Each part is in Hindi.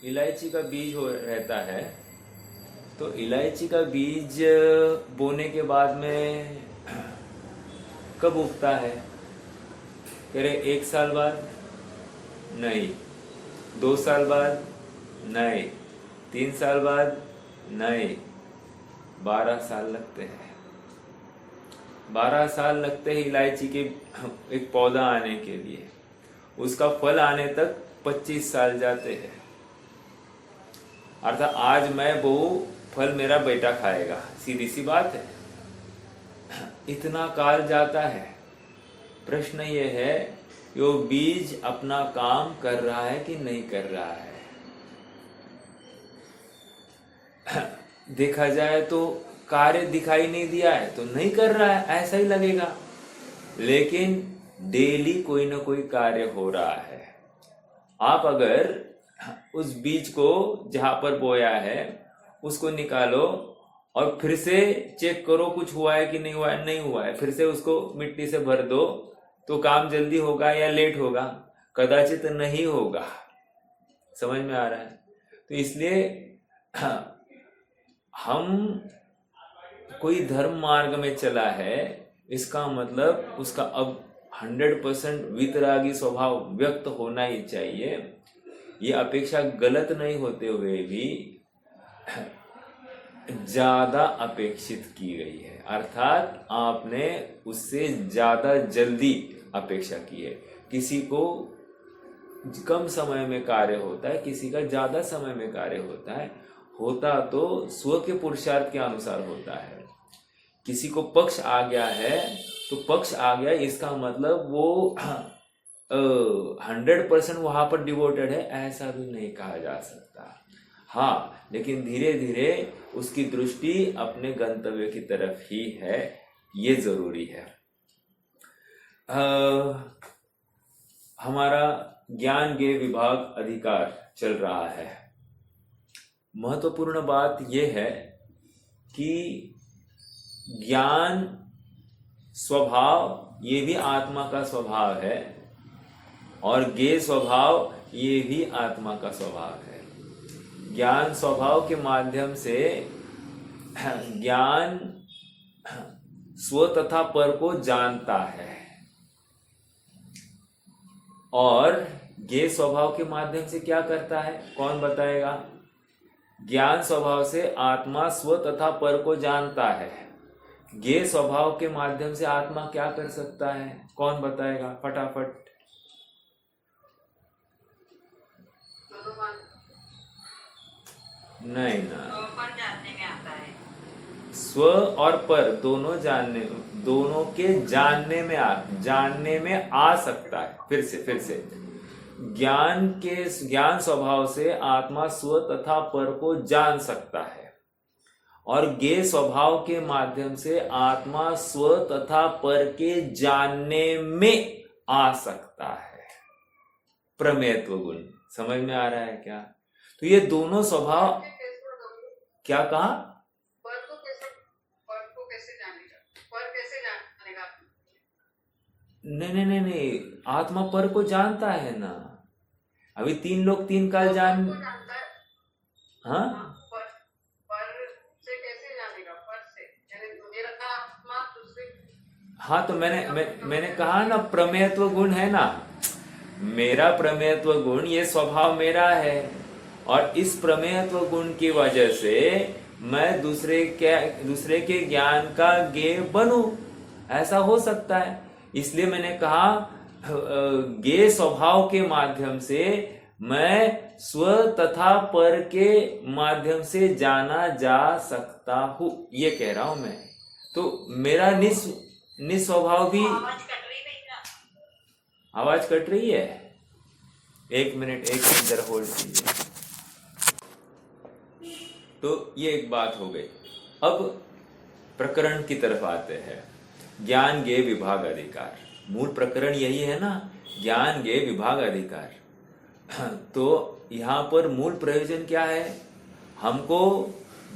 इलायची का बीज हो रहता है। तो इलायची का बीज बोने के बाद में कब उगता है? कह रहे 1 साल बाद? नहीं। 2 साल बाद? नहीं। 3 साल बाद? नहीं। 12 साल लगते हैं। 12 साल लगते हैं इलायची के एक पौधा आने के लिए। उसका फल आने तक 25 साल जाते हैं। अर्थात आज मैं बोऊं, फल मेरा बेटा खाएगा, सीधी सी बात है। इतना काल जाता है। प्रश्न ये है कि वो बीज अपना काम कर रहा है कि नहीं कर रहा है। देखा जाए तो कार्य दिखाई नहीं दिया है तो नहीं कर रहा है, ऐसा ही लगेगा। लेकिन डेली कोई ना कोई कार्य हो रहा है। आप अगर उस बीज को जहां पर बोया है उसको निकालो और फिर से चेक करो कुछ हुआ है कि नहीं हुआ है। नहीं हुआ है, फिर से उसको मिट्टी से भर दो तो काम जल्दी होगा या लेट होगा? कदाचित नहीं होगा। समझ में आ रहा है? तो इसलिए हम कोई धर्म मार्ग में चला है, इसका मतलब उसका अब 100% वितरागी स्वभाव व्यक्त होना ही चाहिए। ये अपेक्षा गलत नहीं होते हुए भी ज्यादा अपेक्षित की गई है। अर्थात आपने उससे ज्यादा जल्दी अपेक्षा की है। किसी को कम समय में कार्य होता है, किसी का ज्यादा समय में कार्य होता है। होता तो स्व के पुरुषार्थ के अनुसार होता है। किसी को पक्ष आ गया है तो पक्ष आ गया, इसका मतलब वो 100% वहां पर डिवोटेड है, ऐसा भी नहीं कहा जा सकता। हाँ, लेकिन धीरे धीरे उसकी दृष्टि अपने गंतव्य की तरफ ही है, ये जरूरी है। हमारा ज्ञान ज्ञेय विभाग अधिकार चल रहा है। महत्वपूर्ण बात यह है कि ज्ञान स्वभाव ये भी आत्मा का स्वभाव है और ज्ञेय स्वभाव ये भी आत्मा का स्वभाव है। ज्ञान स्वभाव के माध्यम से ज्ञान स्व तथा पर को जानता है और ज्ञेय स्वभाव के माध्यम से क्या करता है, कौन बताएगा? ज्ञान स्वभाव से आत्मा स्व तथा पर को जानता है। ज्ञेय स्वभाव के माध्यम से आत्मा क्या कर सकता है, कौन बताएगा फटाफट? नहीं ना, जानने में आता है। स्व और पर दोनों के जानने में आ सकता है। फिर से ज्ञान स्वभाव से आत्मा स्व तथा पर को जान सकता है और ज्ञेय स्वभाव के माध्यम से आत्मा स्व तथा पर के जानने में आ सकता है। प्रमेयत्व गुण समझ में आ रहा है क्या? तो ये दोनों स्वभाव, क्या कहा? पर को कैसे जानेगा? पर कैसे जानेगा? नहीं, आत्मा पर को जानता है ना। अभी 3 लोग 3 काल जान, हाँ, पर से कैसे जानेगा? पर से मेरा आत्मा दूसरे। हाँ, तो मैंने कहा ना, प्रमेयत्व गुण है ना। मेरा प्रमेयत्व गुण, ये स्वभाव मेरा है और इस प्रमेयत्व गुण की वजह से मैं दूसरे के ज्ञान का ज्ञेय बनूं, ऐसा हो सकता है। इसलिए मैंने कहा ज्ञेय स्वभाव के माध्यम से मैं स्व तथा पर के माध्यम से जाना जा सकता हूं, ये कह रहा हूं मैं। तो मेरा निस्वभाव भी। आवाज कट रही है? 1 मिनट इधर होल्ड कीजिए। तो ये एक बात हो गई। अब प्रकरण की तरफ आते हैं। ज्ञान ज्ञेय विभाग अधिकार, मूल प्रकरण यही है ना, ज्ञान ज्ञेय विभाग अधिकार। तो यहाँ पर मूल प्रयोजन क्या है? हमको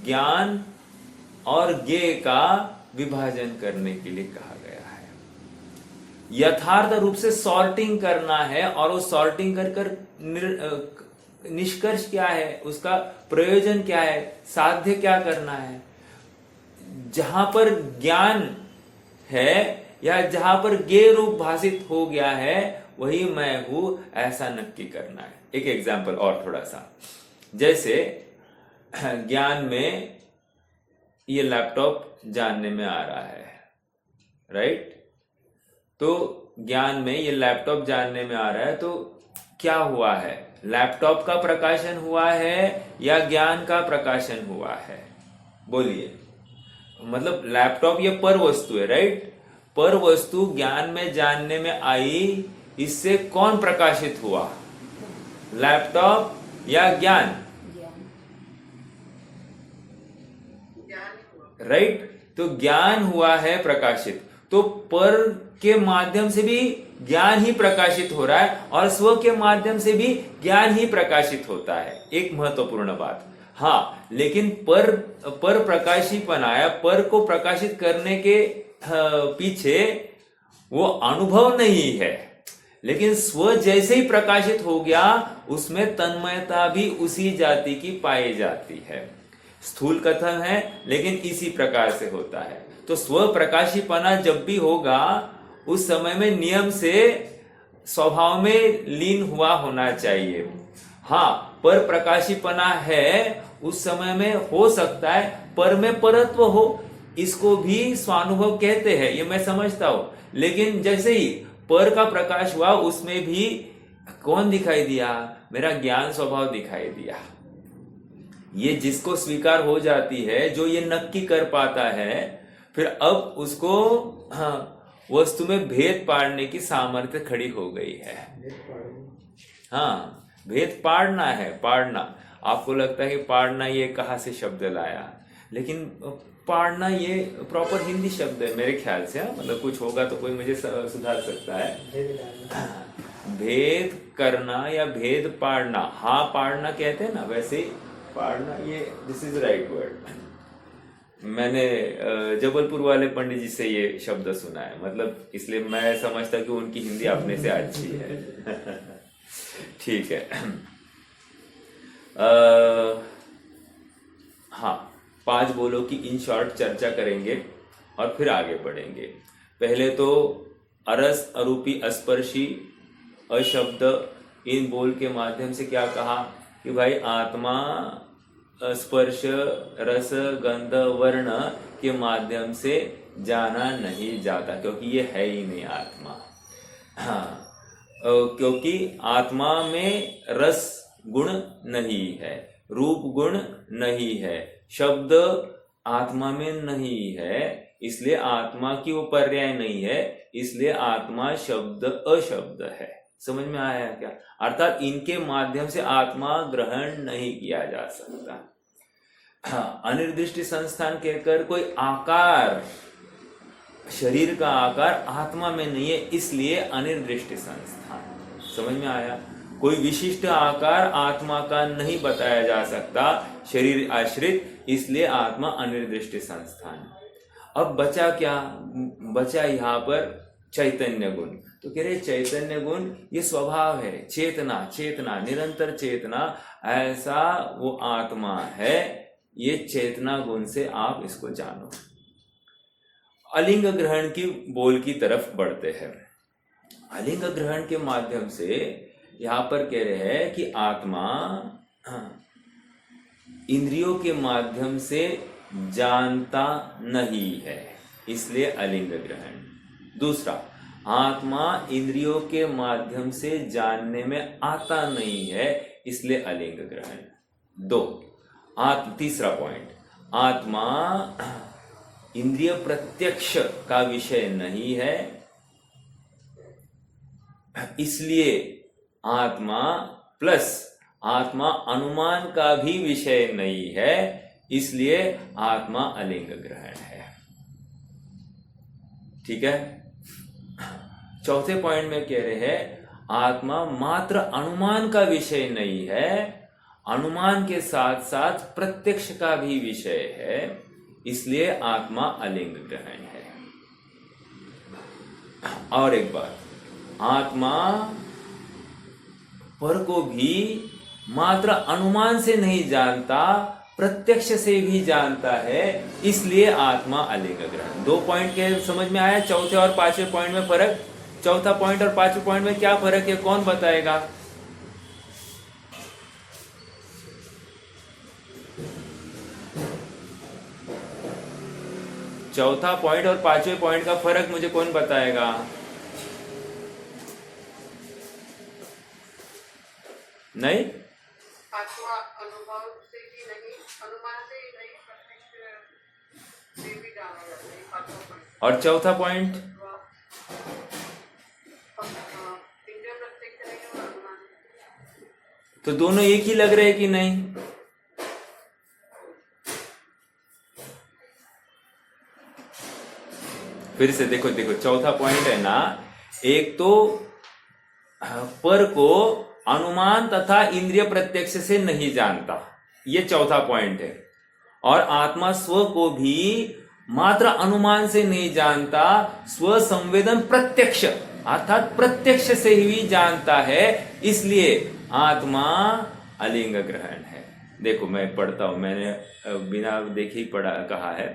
ज्ञान और ज्ञेय का विभाजन करने के लिए कहा गया है। यथार्थ रूप से सॉर्टिंग करना है और वो सॉर्टिंग कर निष्कर्ष क्या है, उसका प्रयोजन क्या है, साध्य क्या करना है। जहां पर ज्ञान है या जहां पर ज्ञेय रूप भाषित हो गया है वही मैं हूं, ऐसा नक्की करना है। एक एग्जाम्पल और थोड़ा सा, जैसे ज्ञान में ये लैपटॉप जानने में आ रहा है, राइट। तो ज्ञान में ये लैपटॉप जानने में आ रहा है, तो क्या हुआ है, लैपटॉप का प्रकाशन हुआ है या ज्ञान का प्रकाशन हुआ है, बोलिए। मतलब लैपटॉप ये पर वस्तु है, राइट। पर वस्तु ज्ञान में जानने में आई, इससे कौन प्रकाशित हुआ, लैपटॉप या ज्ञान, राइट। तो ज्ञान हुआ है प्रकाशित, तो पर के माध्यम से भी ज्ञान ही प्रकाशित हो रहा है और स्व के माध्यम से भी ज्ञान ही प्रकाशित होता है। एक महत्वपूर्ण बात, हाँ, लेकिन पर प्रकाशीपन आया, पर को प्रकाशित करने के पीछे वो अनुभव नहीं है, लेकिन स्व जैसे ही प्रकाशित हो गया उसमें तन्मयता भी उसी जाति की पाई जाती है। स्थूल कथन है लेकिन इसी प्रकार से होता है। तो स्व प्रकाशीपना जब भी होगा उस समय में नियम से स्वभाव में लीन हुआ होना चाहिए। हाँ, पर प्रकाशीपना है उस समय में हो सकता है पर में परत्व हो, इसको भी स्वानुभव कहते हैं, ये मैं समझता हूं। लेकिन जैसे ही पर का प्रकाश हुआ उसमें भी कौन दिखाई दिया, मेरा ज्ञान स्वभाव दिखाई दिया। ये जिसको स्वीकार हो जाती है, जो ये नक्की कर पाता है, फिर अब उसको वस्तु में भेद पाड़ने की सामर्थ्य खड़ी हो गई है। हाँ, भेद पाड़ना है, पाड़ना। आपको लगता है कि पाड़ना ये कहाँ से शब्द लाया, लेकिन पाड़ना ये प्रॉपर हिंदी शब्द है मेरे ख्याल से। मतलब कुछ होगा तो कोई मुझे सुधार सकता है। भेद करना या भेद पाड़ना, हाँ पाड़ना कहते हैं ना, वैसे पाड़ना, ये दिस इज राइट वर्ड। मैंने जबलपुर वाले पंडित जी से ये शब्द सुना है, मतलब इसलिए मैं समझता कि उनकी हिंदी अपने से अच्छी है। ठीक है। हाँ, 5 बोलों की इन शॉर्ट चर्चा करेंगे और फिर आगे बढ़ेंगे। पहले तो अरस, अरूपी, अस्पर्शी, अशब्द, इन बोल के माध्यम से क्या कहा कि भाई आत्मा स्पर्श, रस, गंध, वर्ण के माध्यम से जाना नहीं जाता, क्योंकि ये है ही नहीं आत्मा। हाँ, क्योंकि आत्मा में रस गुण नहीं है, रूप गुण नहीं है, शब्द आत्मा में नहीं है, इसलिए आत्मा की वो पर्याय नहीं है, इसलिए आत्मा शब्द अशब्द है। समझ में आया क्या? अर्थात इनके माध्यम से आत्मा ग्रहण नहीं किया जा सकता। हाँ, अनिर्दिष्ट संस्थान कहकर कोई आकार, शरीर का आकार आत्मा में नहीं है, इसलिए अनिर्दिष्ट संस्थान। समझ में आया? कोई विशिष्ट आकार आत्मा का नहीं बताया जा सकता, शरीर आश्रित, इसलिए आत्मा अनिर्दिष्ट संस्थान। अब बचा क्या? बचा यहाँ पर चैतन्य गुण। तो कह रहे चैतन्य गुण ये स्वभाव है, चेतना, चेतना, निरंतर चेतना, ऐसा वो आत्मा है। ये चेतना गुण से आप इसको जानो। अलिंग ग्रहण की बोल की तरफ बढ़ते हैं। अलिंग ग्रहण के माध्यम से यहाँ पर कह रहे हैं कि आत्मा इंद्रियों के माध्यम से जानता नहीं है, इसलिए अलिंग ग्रहण। दूसरा, आत्मा इंद्रियों के माध्यम से जानने में आता नहीं है, इसलिए अलिंग ग्रहण। तीसरा पॉइंट, आत्मा इंद्रिय प्रत्यक्ष का विषय नहीं है, इसलिए आत्मा प्लस आत्मा अनुमान का भी विषय नहीं है, इसलिए आत्मा अलिंग ग्रहण है। ठीक है। चौथे पॉइंट में कह रहे हैं आत्मा मात्र अनुमान का विषय नहीं है, अनुमान के साथ साथ प्रत्यक्ष का भी विषय है, इसलिए आत्मा अलिंग ग्रहण है। और एक बात, आत्मा पर को भी मात्र अनुमान से नहीं जानता, प्रत्यक्ष से भी जानता है, इसलिए आत्मा अलिंग ग्रहण। 2 पॉइंट के समझ में आया? चौथे और पांचवें पॉइंट में फर्क? चौथा पॉइंट और पांचवें पॉइंट में क्या फर्क है, कौन बताएगा? चौथा पॉइंट और पांचवें पॉइंट का फर्क मुझे कौन बताएगा? नहीं, आत्मा अनुभव से ही नहीं, अनुमान से ही नहीं, प्रत्यक्ष से भी जाना जाता है। पांचवा पॉइंट। और चौथा पॉइंट? इंद्रिय प्रत्यक्ष नहीं और अनुमान। तो दोनों एक ही लग रहे कि नहीं? फिर से देखो देखो, चौथा पॉइंट है ना, एक तो पर को अनुमान तथा इंद्रिय प्रत्यक्ष से नहीं जानता, ये चौथा पॉइंट है। और आत्मा स्व को भी मात्र अनुमान से नहीं जानता, स्व संवेदन प्रत्यक्ष अर्थात प्रत्यक्ष से ही जानता है, इसलिए आत्मा अलिंग ग्रहण है। देखो मैं पढ़ता हूं, मैंने बिना देखे ही पढ़ा कहा है।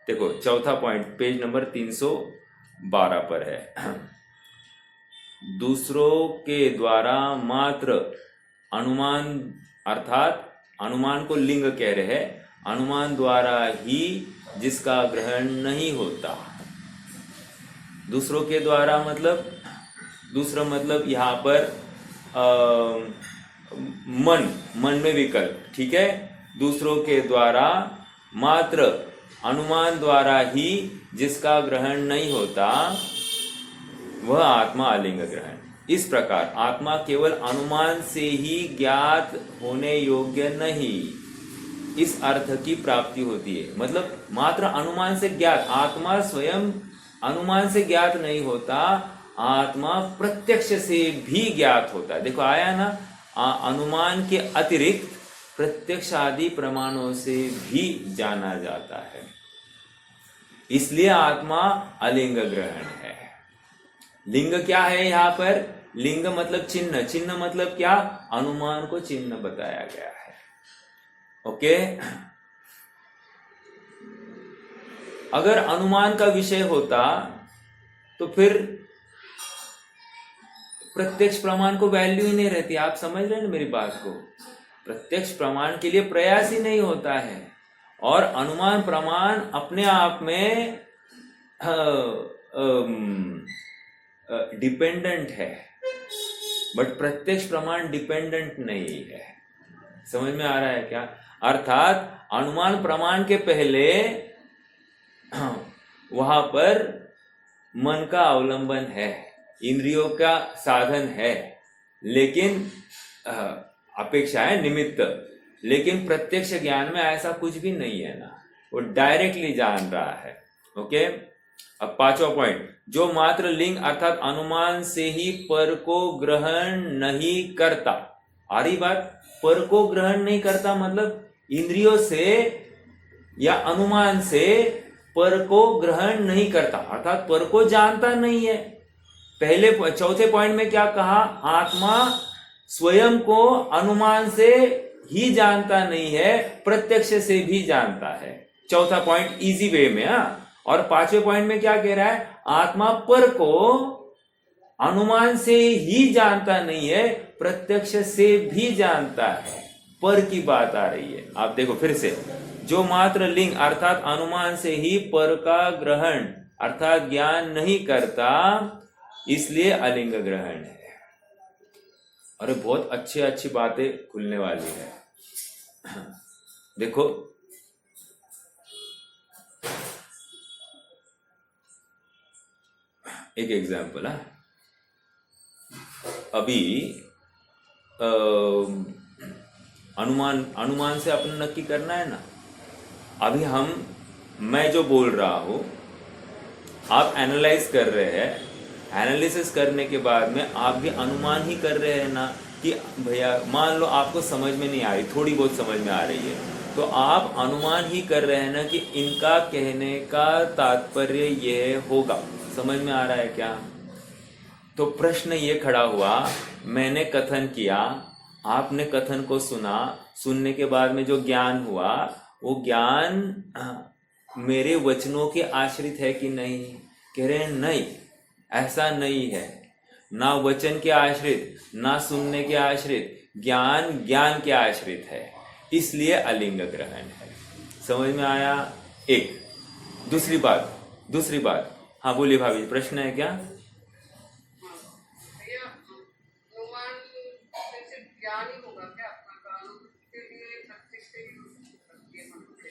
देखो चौथा पॉइंट पेज नंबर 312 पर है। दूसरों के द्वारा मात्र अनुमान अर्थात अनुमान को लिंग कह रहे हैं, अनुमान द्वारा ही जिसका ग्रहण नहीं होता। दूसरों के द्वारा मतलब, दूसरा मतलब यहाँ पर मन में विकल्प, ठीक है। दूसरों के द्वारा मात्र अनुमान द्वारा ही जिसका ग्रहण नहीं होता वह आत्मा अलिंग ग्रहण। इस प्रकार आत्मा केवल अनुमान से ही ज्ञात होने योग्य नहीं, इस अर्थ की प्राप्ति होती है। मतलब मात्र अनुमान से ज्ञात, आत्मा स्वयं अनुमान से ज्ञात नहीं होता, आत्मा प्रत्यक्ष से भी ज्ञात होता है। देखो आया ना, अनुमान के अतिरिक्त प्रत्यक्ष आदि प्रमाणों से भी जाना जाता है, इसलिए आत्मा अलिंग ग्रहण है। लिंग क्या है यहाँ पर? लिंग मतलब चिन्ह, चिन्ह मतलब क्या? अनुमान को चिन्ह बताया गया है। ओके, अगर अनुमान का विषय होता तो फिर प्रत्यक्ष प्रमाण को वैल्यू ही नहीं रहती। आप समझ रहे हैं ना मेरी बात को? प्रत्यक्ष प्रमाण के लिए प्रयास ही नहीं होता है, और अनुमान प्रमाण अपने आप में डिपेंडेंट है, बट प्रत्यक्ष प्रमाण डिपेंडेंट नहीं है। समझ में आ रहा है क्या? अर्थात अनुमान प्रमाण के पहले वहां पर मन का अवलंबन है, इंद्रियों का साधन है, लेकिन अपेक्षा है निमित्त, लेकिन प्रत्यक्ष ज्ञान में ऐसा कुछ भी नहीं है ना, वो डायरेक्टली जान रहा है। ओके, अब पांचवा पॉइंट, जो मात्र लिंग अर्थात अनुमान से ही पर को ग्रहण नहीं करता। आ रही बात? पर को ग्रहण नहीं करता मतलब इंद्रियों से या अनुमान से पर को ग्रहण नहीं करता, अर्थात पर को जानता नहीं है। पहले चौथे पॉइंट में क्या कहा? आत्मा स्वयं को अनुमान से ही जानता नहीं है, प्रत्यक्ष से भी जानता है। चौथा पॉइंट इजी वे में। और पांचवें पॉइंट में क्या कह रहा है? आत्मा पर को अनुमान से ही जानता नहीं है, प्रत्यक्ष से भी जानता है। पर की बात आ रही है। आप देखो फिर से, जो मात्र लिंग अर्थात अनुमान से ही पर का ग्रहण अर्थात ज्ञान नहीं करता, इसलिए अलिंग ग्रहण है। अरे बहुत अच्छी बातें खुलने वाली है। देखो एक एग्जाम्पल है। अभी अनुमान से अपन नक्की करना है ना। अभी मैं जो बोल रहा हूं आप एनालाइज कर रहे हैं, एनालिसिस करने के बाद में आप भी अनुमान ही कर रहे हैं ना कि भैया मान लो आपको समझ में नहीं आ रही, थोड़ी बहुत समझ में आ रही है, तो आप अनुमान ही कर रहे हैं ना कि इनका कहने का तात्पर्य यह होगा। समझ में आ रहा है क्या? तो प्रश्न ये खड़ा हुआ, मैंने कथन किया आपने कथन को सुना, सुनने के बाद में जो ज्ञान हुआ, वो ज्ञान मेरे वचनों के आश्रित है कि नहीं? कह रहे हैं नहीं, ऐसा नहीं है। ना वचन के आश्रित, ना सुनने के आश्रित, ज्ञान ज्ञान के आश्रित है, इसलिए अलिंग ग्रहण है। समझ में आया? एक दूसरी बात, हाँ बोलिए भाभी, प्रश्न है क्या? भैया अनुमान से सिर्फ ज्ञान ही होगा क्या? अपना कानून के लिए प्रत्यक्ष ही हो सकती है मन से?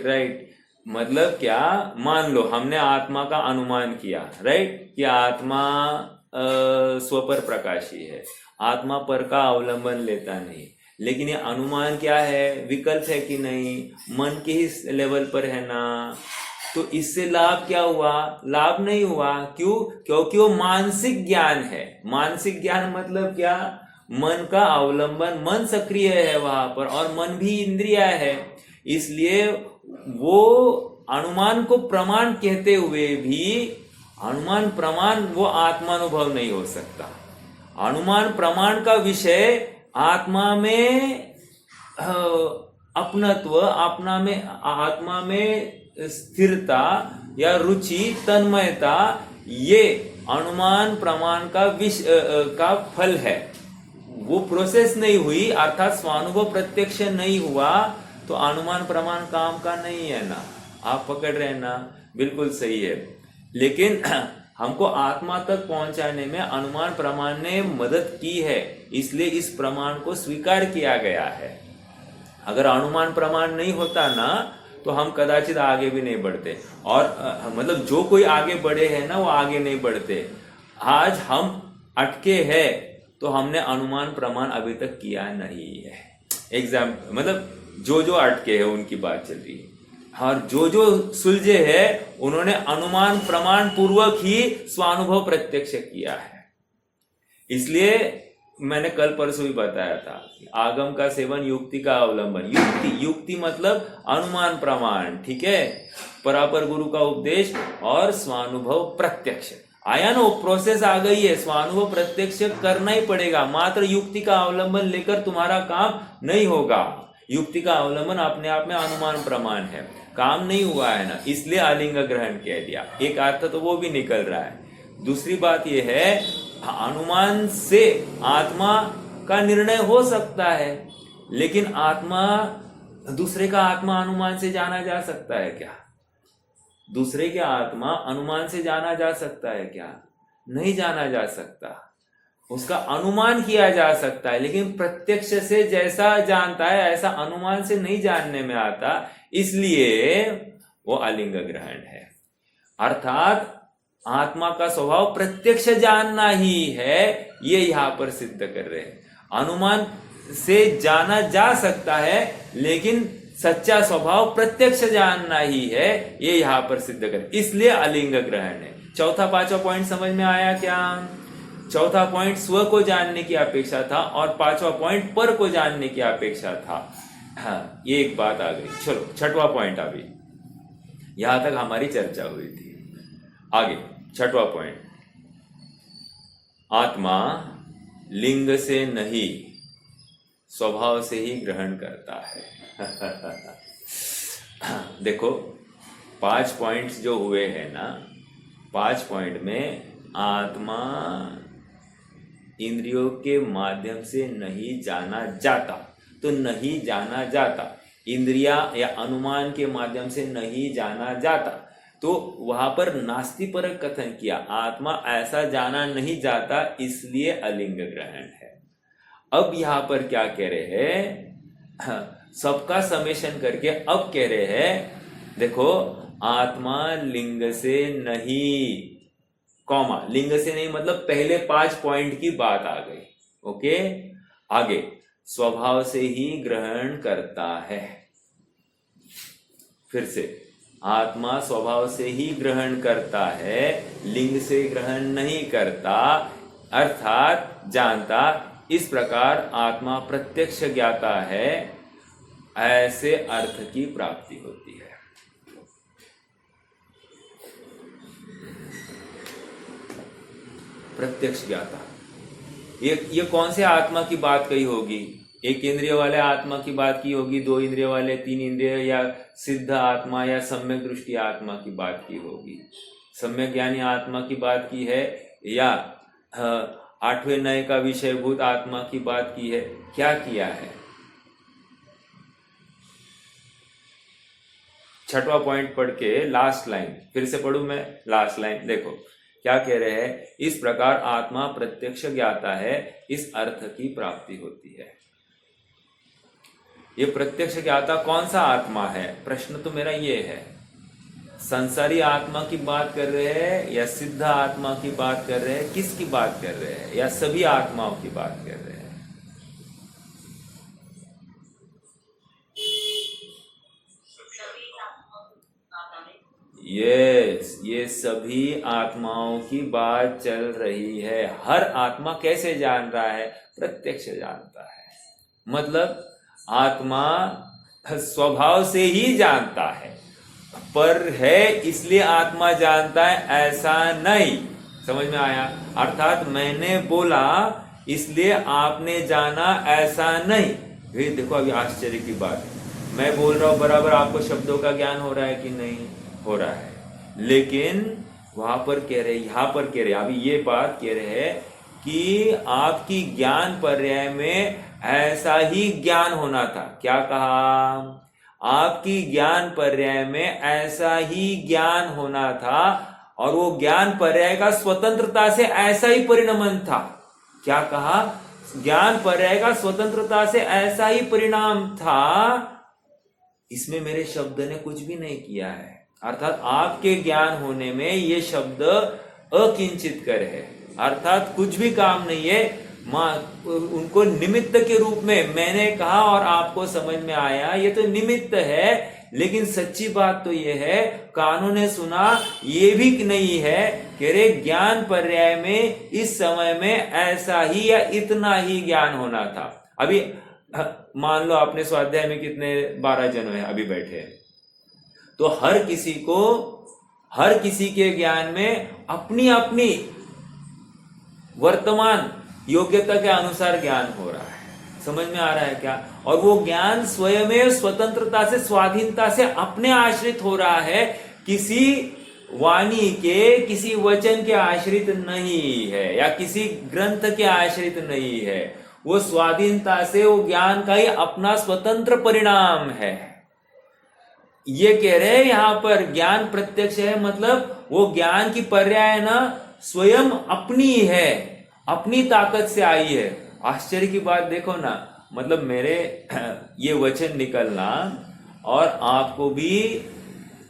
राइट। मतलब क्या, मान लो हमने आत्मा का अनुमान किया, राइट, कि आत्मा स्वपर प्रकाशी है, आत्मा पर का अवलंबन लेता नहीं, लेकिन ये अनुमान क्या है? विकल्प है कि नहीं? मन के ही लेवल पर है ना। तो इससे लाभ क्या हुआ? लाभ नहीं हुआ। क्यों? क्योंकि वो मानसिक ज्ञान है। मानसिक ज्ञान मतलब क्या? मन का अवलंबन, मन सक्रिय है वहां पर, और मन भी इंद्रिया है, इसलिए वो अनुमान को प्रमाण कहते हुए भी अनुमान प्रमाण वो आत्मानुभव नहीं हो सकता। अनुमान प्रमाण का विषय आत्मा में अपनत्व, आत्मा में स्थिरता या रुचि, तन्मयता, ये अनुमान प्रमाण का फल है। वो प्रोसेस नहीं हुई, अर्थात स्वानुभव प्रत्यक्ष नहीं हुआ, तो अनुमान प्रमाण काम का नहीं है ना। आप पकड़ रहे हैं ना? बिल्कुल सही है। लेकिन हमको आत्मा तक पहुंचाने में अनुमान प्रमाण ने मदद की है, इसलिए इस प्रमाण को स्वीकार किया गया है। अगर अनुमान प्रमाण नहीं होता ना, तो हम कदाचित आगे भी नहीं बढ़ते, और मतलब जो कोई आगे बढ़े हैं ना, वो आगे नहीं बढ़ते। आज हम अटके हैं तो हमने अनुमान प्रमाण अभी तक किया नहीं है। मतलब जो अटके हैं उनकी बात चल रही है, और जो सुलझे हैं उन्होंने अनुमान प्रमाण पूर्वक ही स्वानुभव प्रत्यक्ष किया है। इसलिए मैंने कल परसों ही बताया था, आगम का सेवन, युक्ति का अवलंबन। युक्ति मतलब अनुमान प्रमाण, ठीक है, परापर गुरु का उपदेश और स्वानुभव प्रत्यक्ष। आया ना, वो प्रोसेस आ गई है, स्वानुभव प्रत्यक्ष करना ही पड़ेगा। मात्र युक्ति का अवलंबन लेकर तुम्हारा काम नहीं होगा। युक्ति का अवलंबन अपने आप में अनुमान प्रमाण है, काम नहीं हुआ है ना, इसलिए अलिंग ग्रहण कह दिया। एक अर्थ तो वो भी निकल रहा है। दूसरी बात यह है, अनुमान से आत्मा का निर्णय हो सकता है, लेकिन दूसरे का आत्मा अनुमान से जाना जा सकता है क्या? दूसरे के आत्मा अनुमान से जाना जा सकता है क्या? नहीं जाना जा सकता। उसका अनुमान किया जा सकता है, लेकिन प्रत्यक्ष से जैसा जानता है ऐसा अनुमान से नहीं जानने में आता, इसलिए वो अलिंग ग्रहण है। अर्थात आत्मा का स्वभाव प्रत्यक्ष जानना ही है, ये यहां पर सिद्ध कर रहे हैं। अनुमान से जाना जा सकता है, लेकिन सच्चा स्वभाव प्रत्यक्ष जानना ही है, ये यहां पर सिद्ध कर, इसलिए अलिंग ग्रहण है। चौथा पांचवा पॉइंट समझ में आया क्या? चौथा पॉइंट स्व को जानने की अपेक्षा था, और पांचवा पॉइंट पर को जानने की अपेक्षा था। हाँ, ये एक बात आ गई। चलो छठवां पॉइंट, अभी यहां तक हमारी चर्चा हुई थी। आगे छठवां पॉइंट, आत्मा लिंग से नहीं स्वभाव से ही ग्रहण करता है। देखो 5 पॉइंट्स जो हुए हैं ना, 5 पॉइंट में आत्मा इंद्रियों के माध्यम से नहीं जाना जाता, तो नहीं जाना जाता, इंद्रिया या अनुमान के माध्यम से नहीं जाना जाता, तो वहां पर नास्तिपरक कथन किया, आत्मा ऐसा जाना नहीं जाता, इसलिए अलिंग ग्रहण है। अब यहां पर क्या कह रहे हैं, सबका समेशन करके अब कह रहे हैं, देखो आत्मा लिंग से नहीं, कॉमा, लिंग से नहीं मतलब पहले 5 पॉइंट की बात आ गई। ओके, आगे स्वभाव से ही ग्रहण करता है। फिर से, आत्मा स्वभाव से ही ग्रहण करता है, लिंग से ग्रहण नहीं करता, अर्थात जानता। इस प्रकार आत्मा प्रत्यक्ष ज्ञाता है, ऐसे अर्थ की प्राप्ति होती है। प्रत्यक्ष ज्ञाता, ये कौन से आत्मा की बात कही होगी? एक इंद्रिय वाले आत्मा की बात की होगी, 2 इंद्रिय वाले, 3 इंद्रिय, या सिद्ध आत्मा या सम्यक दृष्टि आत्मा की बात की होगी? सम्यक ज्ञानी आत्मा की बात की है या 8वें नय का विषयभूत आत्मा की बात की है? क्या किया है? 6वां पॉइंट पढ़ के लास्ट लाइन फिर से पढ़ूं मैं, लास्ट लाइन देखो क्या कह रहे हैं। इस प्रकार आत्मा प्रत्यक्ष ज्ञाता है, इस अर्थ की प्राप्ति होती है। ये प्रत्यक्ष ज्ञाता कौन सा आत्मा है? प्रश्न तो मेरा ये है, संसारी आत्मा की बात कर रहे हैं या सिद्ध आत्मा की बात कर रहे हैं? किसकी बात कर रहे हैं? या सभी आत्माओं की बात कर रहे हैं? यस, ये सभी आत्माओं की बात चल रही है। हर आत्मा कैसे जान रहा है? प्रत्यक्ष जानता है। मतलब आत्मा स्वभाव से ही जानता है, पर है इसलिए आत्मा जानता है ऐसा नहीं। समझ में आया? अर्थात मैंने बोला इसलिए आपने जाना ऐसा नहीं। ये देखो अभी आश्चर्य की बात है, मैं बोल रहा हूं बराबर, आपको शब्दों का ज्ञान हो रहा है कि नहीं हो रहा है, लेकिन वहां पर कह रहे, यहां पर कह रहे, अभी ये बात कह रहे हैं कि आपकी ज्ञान पर्याय में ऐसा ही ज्ञान होना था। क्या कहा? आपकी ज्ञान पर्याय में ऐसा ही ज्ञान होना था, और वो ज्ञान पर्याय का स्वतंत्रता से ऐसा ही परिणमन था। क्या कहा? ज्ञान पर्याय का स्वतंत्रता से ऐसा ही परिणाम था। इसमें मेरे शब्द ने कुछ भी नहीं किया है। अर्थात आपके ज्ञान होने में ये शब्द अकिंचित कर है, अर्थात कुछ भी काम नहीं है। उनको निमित्त के रूप में मैंने कहा और आपको समझ में आया, ये तो निमित्त है। लेकिन सच्ची बात तो ये है, कानों ने सुना ये भी नहीं है कि रे ज्ञान पर्याय में इस समय में ऐसा ही या इतना ही ज्ञान होना था। अभी मान लो आपने स्वाध्याय में कितने 12 जन हैं अभी बैठे हैं, तो हर किसी के ज्ञान में अपनी अपनी वर्तमान योग्यता के अनुसार ज्ञान हो रहा है। समझ में आ रहा है क्या? और वो ज्ञान स्वयं स्वतंत्रता से, स्वाधीनता से अपने आश्रित हो रहा है, किसी वाणी के, किसी वचन के आश्रित नहीं है या किसी ग्रंथ के आश्रित नहीं है। वो स्वाधीनता से, वो ज्ञान का ही अपना स्वतंत्र परिणाम है। ये कह रहे हैं यहां पर ज्ञान प्रत्यक्ष है, मतलब वो ज्ञान की पर्याय ना स्वयं अपनी है, अपनी ताकत से आई है। आश्चर्य की बात देखो ना, मतलब मेरे ये वचन निकलना और आपको भी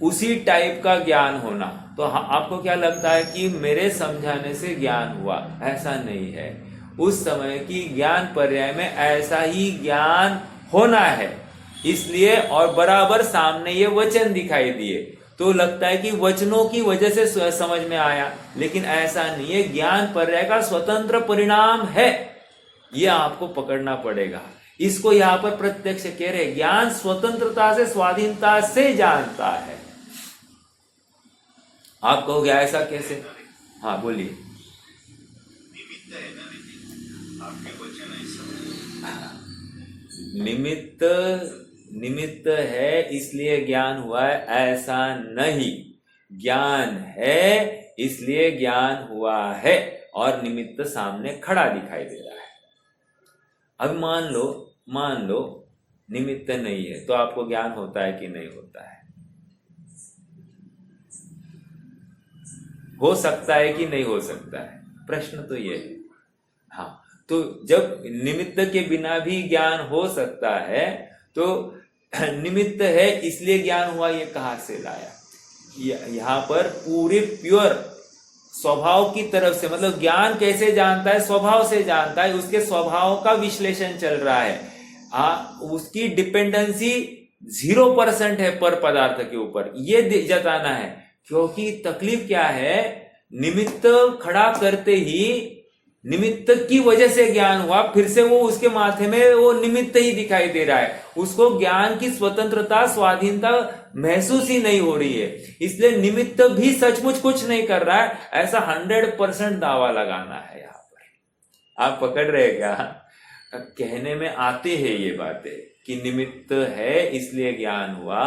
उसी टाइप का ज्ञान होना, तो आपको क्या लगता है कि मेरे समझाने से ज्ञान हुआ? ऐसा नहीं है। उस समय की ज्ञान पर्याय में ऐसा ही ज्ञान होना है, इसलिए और बराबर सामने ये वचन दिखाई दिए तो लगता है कि वचनों की वजह से समझ में आया, लेकिन ऐसा नहीं है। ज्ञान पर्याय का स्वतंत्र परिणाम है, ये आपको पकड़ना पड़ेगा। इसको यहां पर प्रत्यक्ष कह रहे, ज्ञान स्वतंत्रता से, स्वाधीनता से जानता है। आप कहोगे ऐसा कैसे? हाँ बोलिए। निमित्त है इसलिए ज्ञान हुआ है, ऐसा नहीं। ज्ञान है इसलिए ज्ञान हुआ है और निमित्त सामने खड़ा दिखाई दे रहा है। अब मान लो निमित्त नहीं है, तो आपको ज्ञान होता है कि नहीं होता है? हो सकता है कि नहीं हो सकता है? प्रश्न तो ये है। हाँ, तो जब निमित्त के बिना भी ज्ञान हो सकता है, तो निमित्त है इसलिए ज्ञान हुआ, ये कहां से लाया? यहां पर पूरे प्योर स्वभाव की तरफ से, मतलब ज्ञान कैसे जानता है? स्वभाव से जानता है। उसके स्वभाव का विश्लेषण चल रहा है। उसकी डिपेंडेंसी 0% है पर पदार्थ के ऊपर, ये जताना है। क्योंकि तकलीफ क्या है, निमित्त खड़ा करते ही निमित्त की वजह से ज्ञान हुआ, फिर से वो उसके माथे में वो निमित्त ही दिखाई दे रहा है, उसको ज्ञान की स्वतंत्रता, स्वाधीनता महसूस ही नहीं हो रही है। इसलिए निमित्त भी सचमुच कुछ नहीं कर रहा है, ऐसा 100% दावा लगाना है यहां पर। आप पकड़ रहे क्या? कहने में आते हैं ये बातें कि निमित्त है इसलिए ज्ञान हुआ,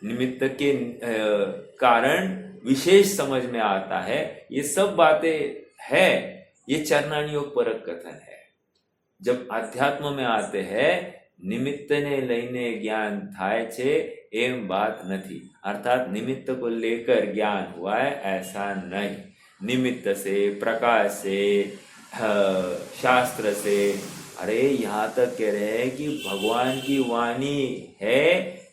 निमित्त के कारण विशेष समझ में आता है, ये सब बातें है। ये चरणानियोग परक कथन है। जब अध्यात्म में आते हैं, निमित्त ने लईने ज्ञान थाय छे एम बात नहीं, अर्थात निमित्त को लेकर ज्ञान हुआ है ऐसा नहीं। निमित्त से, प्रकाश से, शास्त्र से, अरे यहाँ तक कह रहे हैं कि भगवान की वाणी है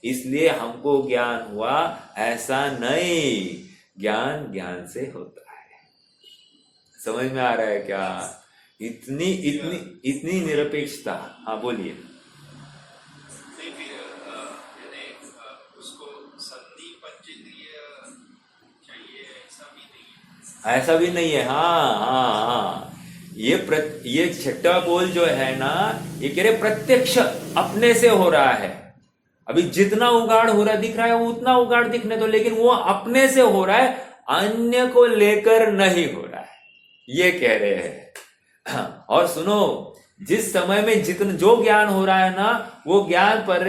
इसलिए हमको ज्ञान हुआ ऐसा नहीं। ज्ञान ज्ञान से होता है। समझ में आ रहा है क्या? इतनी इतनी इतनी निरपेक्षता। हाँ बोलिए। ऐसा भी नहीं है। हाँ हाँ हाँ, ये छठा बोल जो है ना, ये कह रहे प्रत्यक्ष अपने से हो रहा है। अभी जितना उगाड़ हो रहा दिख रहा है वो उतना उगाड़ दिखने दो, लेकिन वो अपने से हो रहा है, अन्य को लेकर नहीं हो रहा है, ये कह रहे हैं। और सुनो, जिस समय में जितना जो ज्ञान हो रहा है ना, वो ज्ञान पर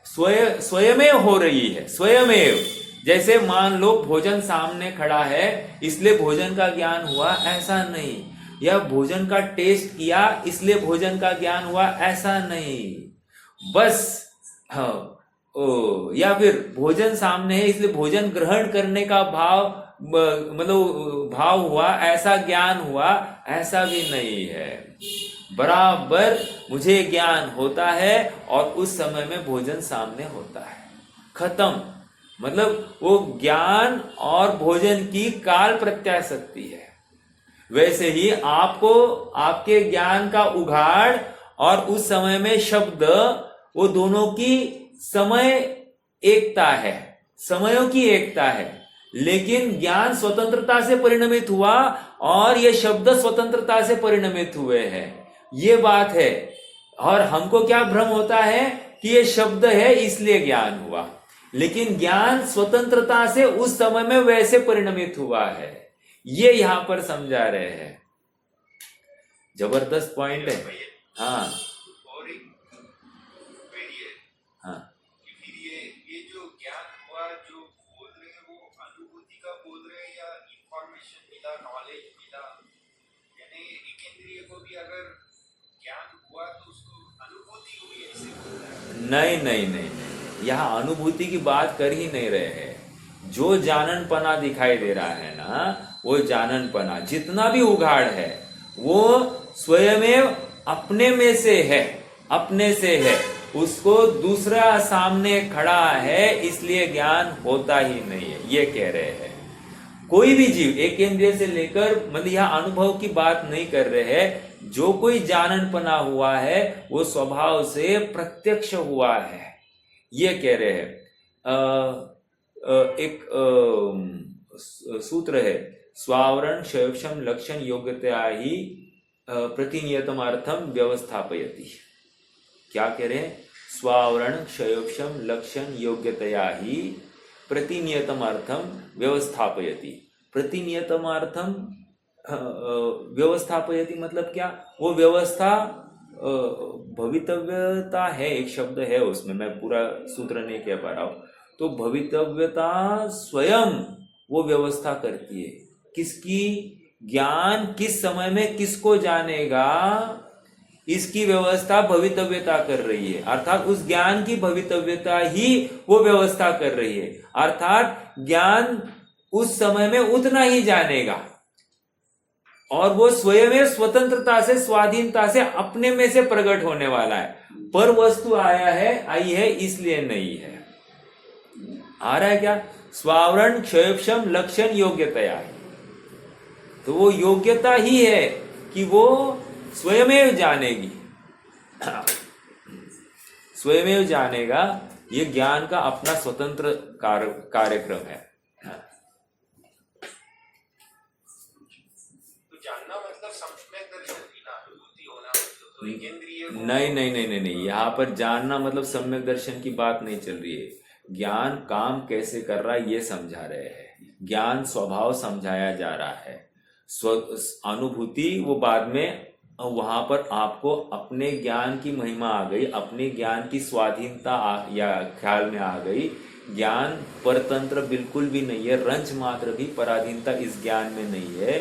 स्वयमेव हो रही है, स्वयमेव। जैसे मान लो भोजन सामने खड़ा है इसलिए भोजन का ज्ञान हुआ ऐसा नहीं, या भोजन का टेस्ट किया इसलिए भोजन का ज्ञान हुआ ऐसा नहीं। बस या फिर भोजन सामने है इसलिए भोजन ग्रहण करने का भाव, मतलब भाव हुआ ऐसा ज्ञान हुआ, ऐसा भी नहीं है। बराबर मुझे ज्ञान होता है और उस समय में भोजन सामने होता है, खत्म। मतलब वो ज्ञान और भोजन की काल प्रत्याशक्ति है। वैसे ही आपको आपके ज्ञान का उघाड़ और उस समय में शब्द, वो दोनों की समय एकता है, समयों की एकता है। लेकिन ज्ञान स्वतंत्रता से परिणमित हुआ और ये शब्द स्वतंत्रता से परिणमित हुए हैं, ये बात है। और हमको क्या भ्रम होता है कि ये शब्द है इसलिए ज्ञान हुआ, लेकिन ज्ञान स्वतंत्रता से उस समय में वैसे परिणमित हुआ है, ये यहां पर समझा रहे हैं। जबरदस्त पॉइंट है। हाँ हाँ, ये जो ज्ञान हुआ जो बोल रहे हैं, वो अनुभूति का बोल रहे हैं या इंफॉर्मेशन मिला, नॉलेज मिला? यानी एक इंद्रिय को भी अगर ज्ञान हुआ तो उसको अनुभूति हुई ऐसे बोलता है? नहीं नहीं नहीं नहीं, यहाँ अनुभूति की बात कर ही नहीं रहे हैं। जो जाननपना दिखाई दे रहा है ना, वो जाननपना जितना भी उघाड़ है वो स्वयमेव अपने में से है, अपने से है। उसको दूसरा सामने खड़ा है इसलिए ज्ञान होता ही नहीं है, ये कह रहे हैं। कोई भी जीव एक इंद्रिय से लेकर, मतलब यहाँ अनुभव की बात नहीं कर रहे हैं। जो कोई जाननपना हुआ है वो स्वभाव से प्रत्यक्ष हुआ है, ये कह रहे हैं। एक सूत्र है, स्वावरण क्षयक्षम लक्षण योग्यता ही प्रतिनियतमार्थम व्यवस्थापयति। क्या कह रहे हैं? स्वावरण क्षयोक्षम लक्षण योग्यतया ही प्रतिनियतमार्थम व्यवस्थापयति। प्रतिनियतमार्थम व्यवस्थापयति मतलब क्या? वो व्यवस्था भवितव्यता है, एक शब्द है उसमें, मैं पूरा सूत्र नहीं कह पा रहा हूं। तो भवितव्यता स्वयं वो व्यवस्था करती है। किसकी? ज्ञान किस समय में किसको जानेगा, इसकी व्यवस्था भवितव्यता कर रही है। अर्थात उस ज्ञान की भवितव्यता ही वो व्यवस्था कर रही है। अर्थात ज्ञान उस समय में उतना ही जानेगा और वो स्वयं स्वतंत्रता से, स्वाधीनता से, अपने में से प्रकट होने वाला है। पर वस्तु आई है इसलिए नहीं है। आ रहा है क्या? स्वावरण क्षयक्षम लक्षण योग्यतया है, तो वो योग्यता ही है कि वो स्वयमेव जानेगी, स्वयमेव जानेगा। ये ज्ञान का अपना स्वतंत्र कार्यक्रम है। तो जानना मतलब सम्यक दर्शन की ना, अनुभूति होना मतलब तो एक इंद्रिय को... नहीं नहीं नहीं नहीं नहीं, यहाँ पर जानना मतलब सम्यक दर्शन की बात नहीं चल रही है। ज्ञान काम कैसे कर रहा है ये समझा रहे हैं। ज्ञान स्वभाव समझाया जा रहा है। अनुभूति वो बाद में वहां पर आपको अपने ज्ञान की महिमा आ गई, अपने ज्ञान की स्वाधीनता या ख्याल में आ गई। ज्ञान परतंत्र बिल्कुल भी नहीं है, रंच मात्र भी पराधीनता इस ज्ञान में नहीं है,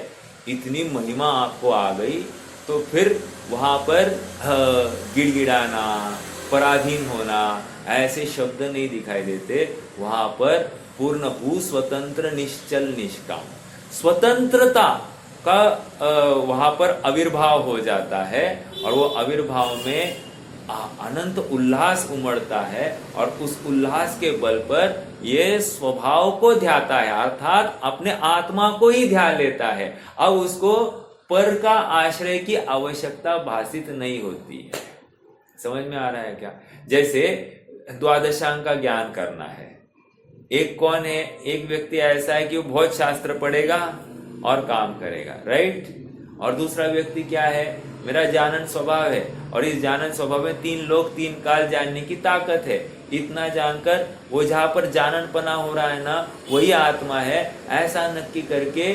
इतनी महिमा आपको आ गई। तो फिर वहां पर गिड़गिड़ाना, पराधीन होना, ऐसे शब्द नहीं दिखाई देते। वहां पर पूर्ण भू स्वतंत्र निश्चल निष्काम, स्वतंत्रता का वहां पर आविर्भाव हो जाता है और वो आविर्भाव में अनंत उल्लास उमड़ता है और उस उल्लास के बल पर ये स्वभाव को ध्याता है, अर्थात अपने आत्मा को ही ध्यान लेता है। अब उसको पर का आश्रय की आवश्यकता भाषित नहीं होती है। समझ में आ रहा है क्या? जैसे द्वादशांग का ज्ञान करना है, एक कौन है, एक व्यक्ति ऐसा है कि वो बहुत शास्त्र पढ़ेगा और काम करेगा, राइट। और दूसरा व्यक्ति क्या है, मेरा जानन स्वभाव है और इस जानन स्वभाव में 3 लोक 3 काल जानने की ताकत है। इतना जानकर वो जहां पर जाननपना हो रहा है ना, वही आत्मा है, ऐसा नक्की करके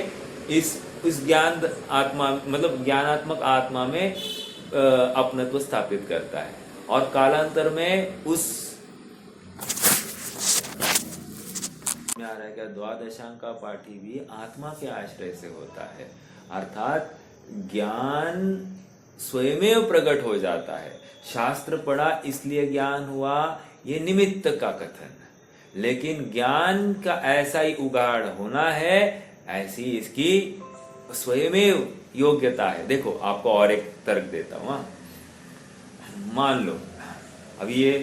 इस ज्ञान आत्मा मतलब ज्ञानात्मक आत्मा में अपनत्व स्थापित करता है। और कालांतर में उस में आ रहा है क्या, द्वादशांग का पाठी भी आत्मा के आश्रय से होता है, अर्थात ज्ञान स्वयमेव प्रकट हो जाता है। शास्त्र पढ़ा इसलिए ज्ञान हुआ, ये निमित्त का कथन, लेकिन ज्ञान का ऐसा ही उगाड़ होना है, ऐसी इसकी स्वयमेव योग्यता है। देखो आपको और एक तर्क देता हूं। मान लो अभी ये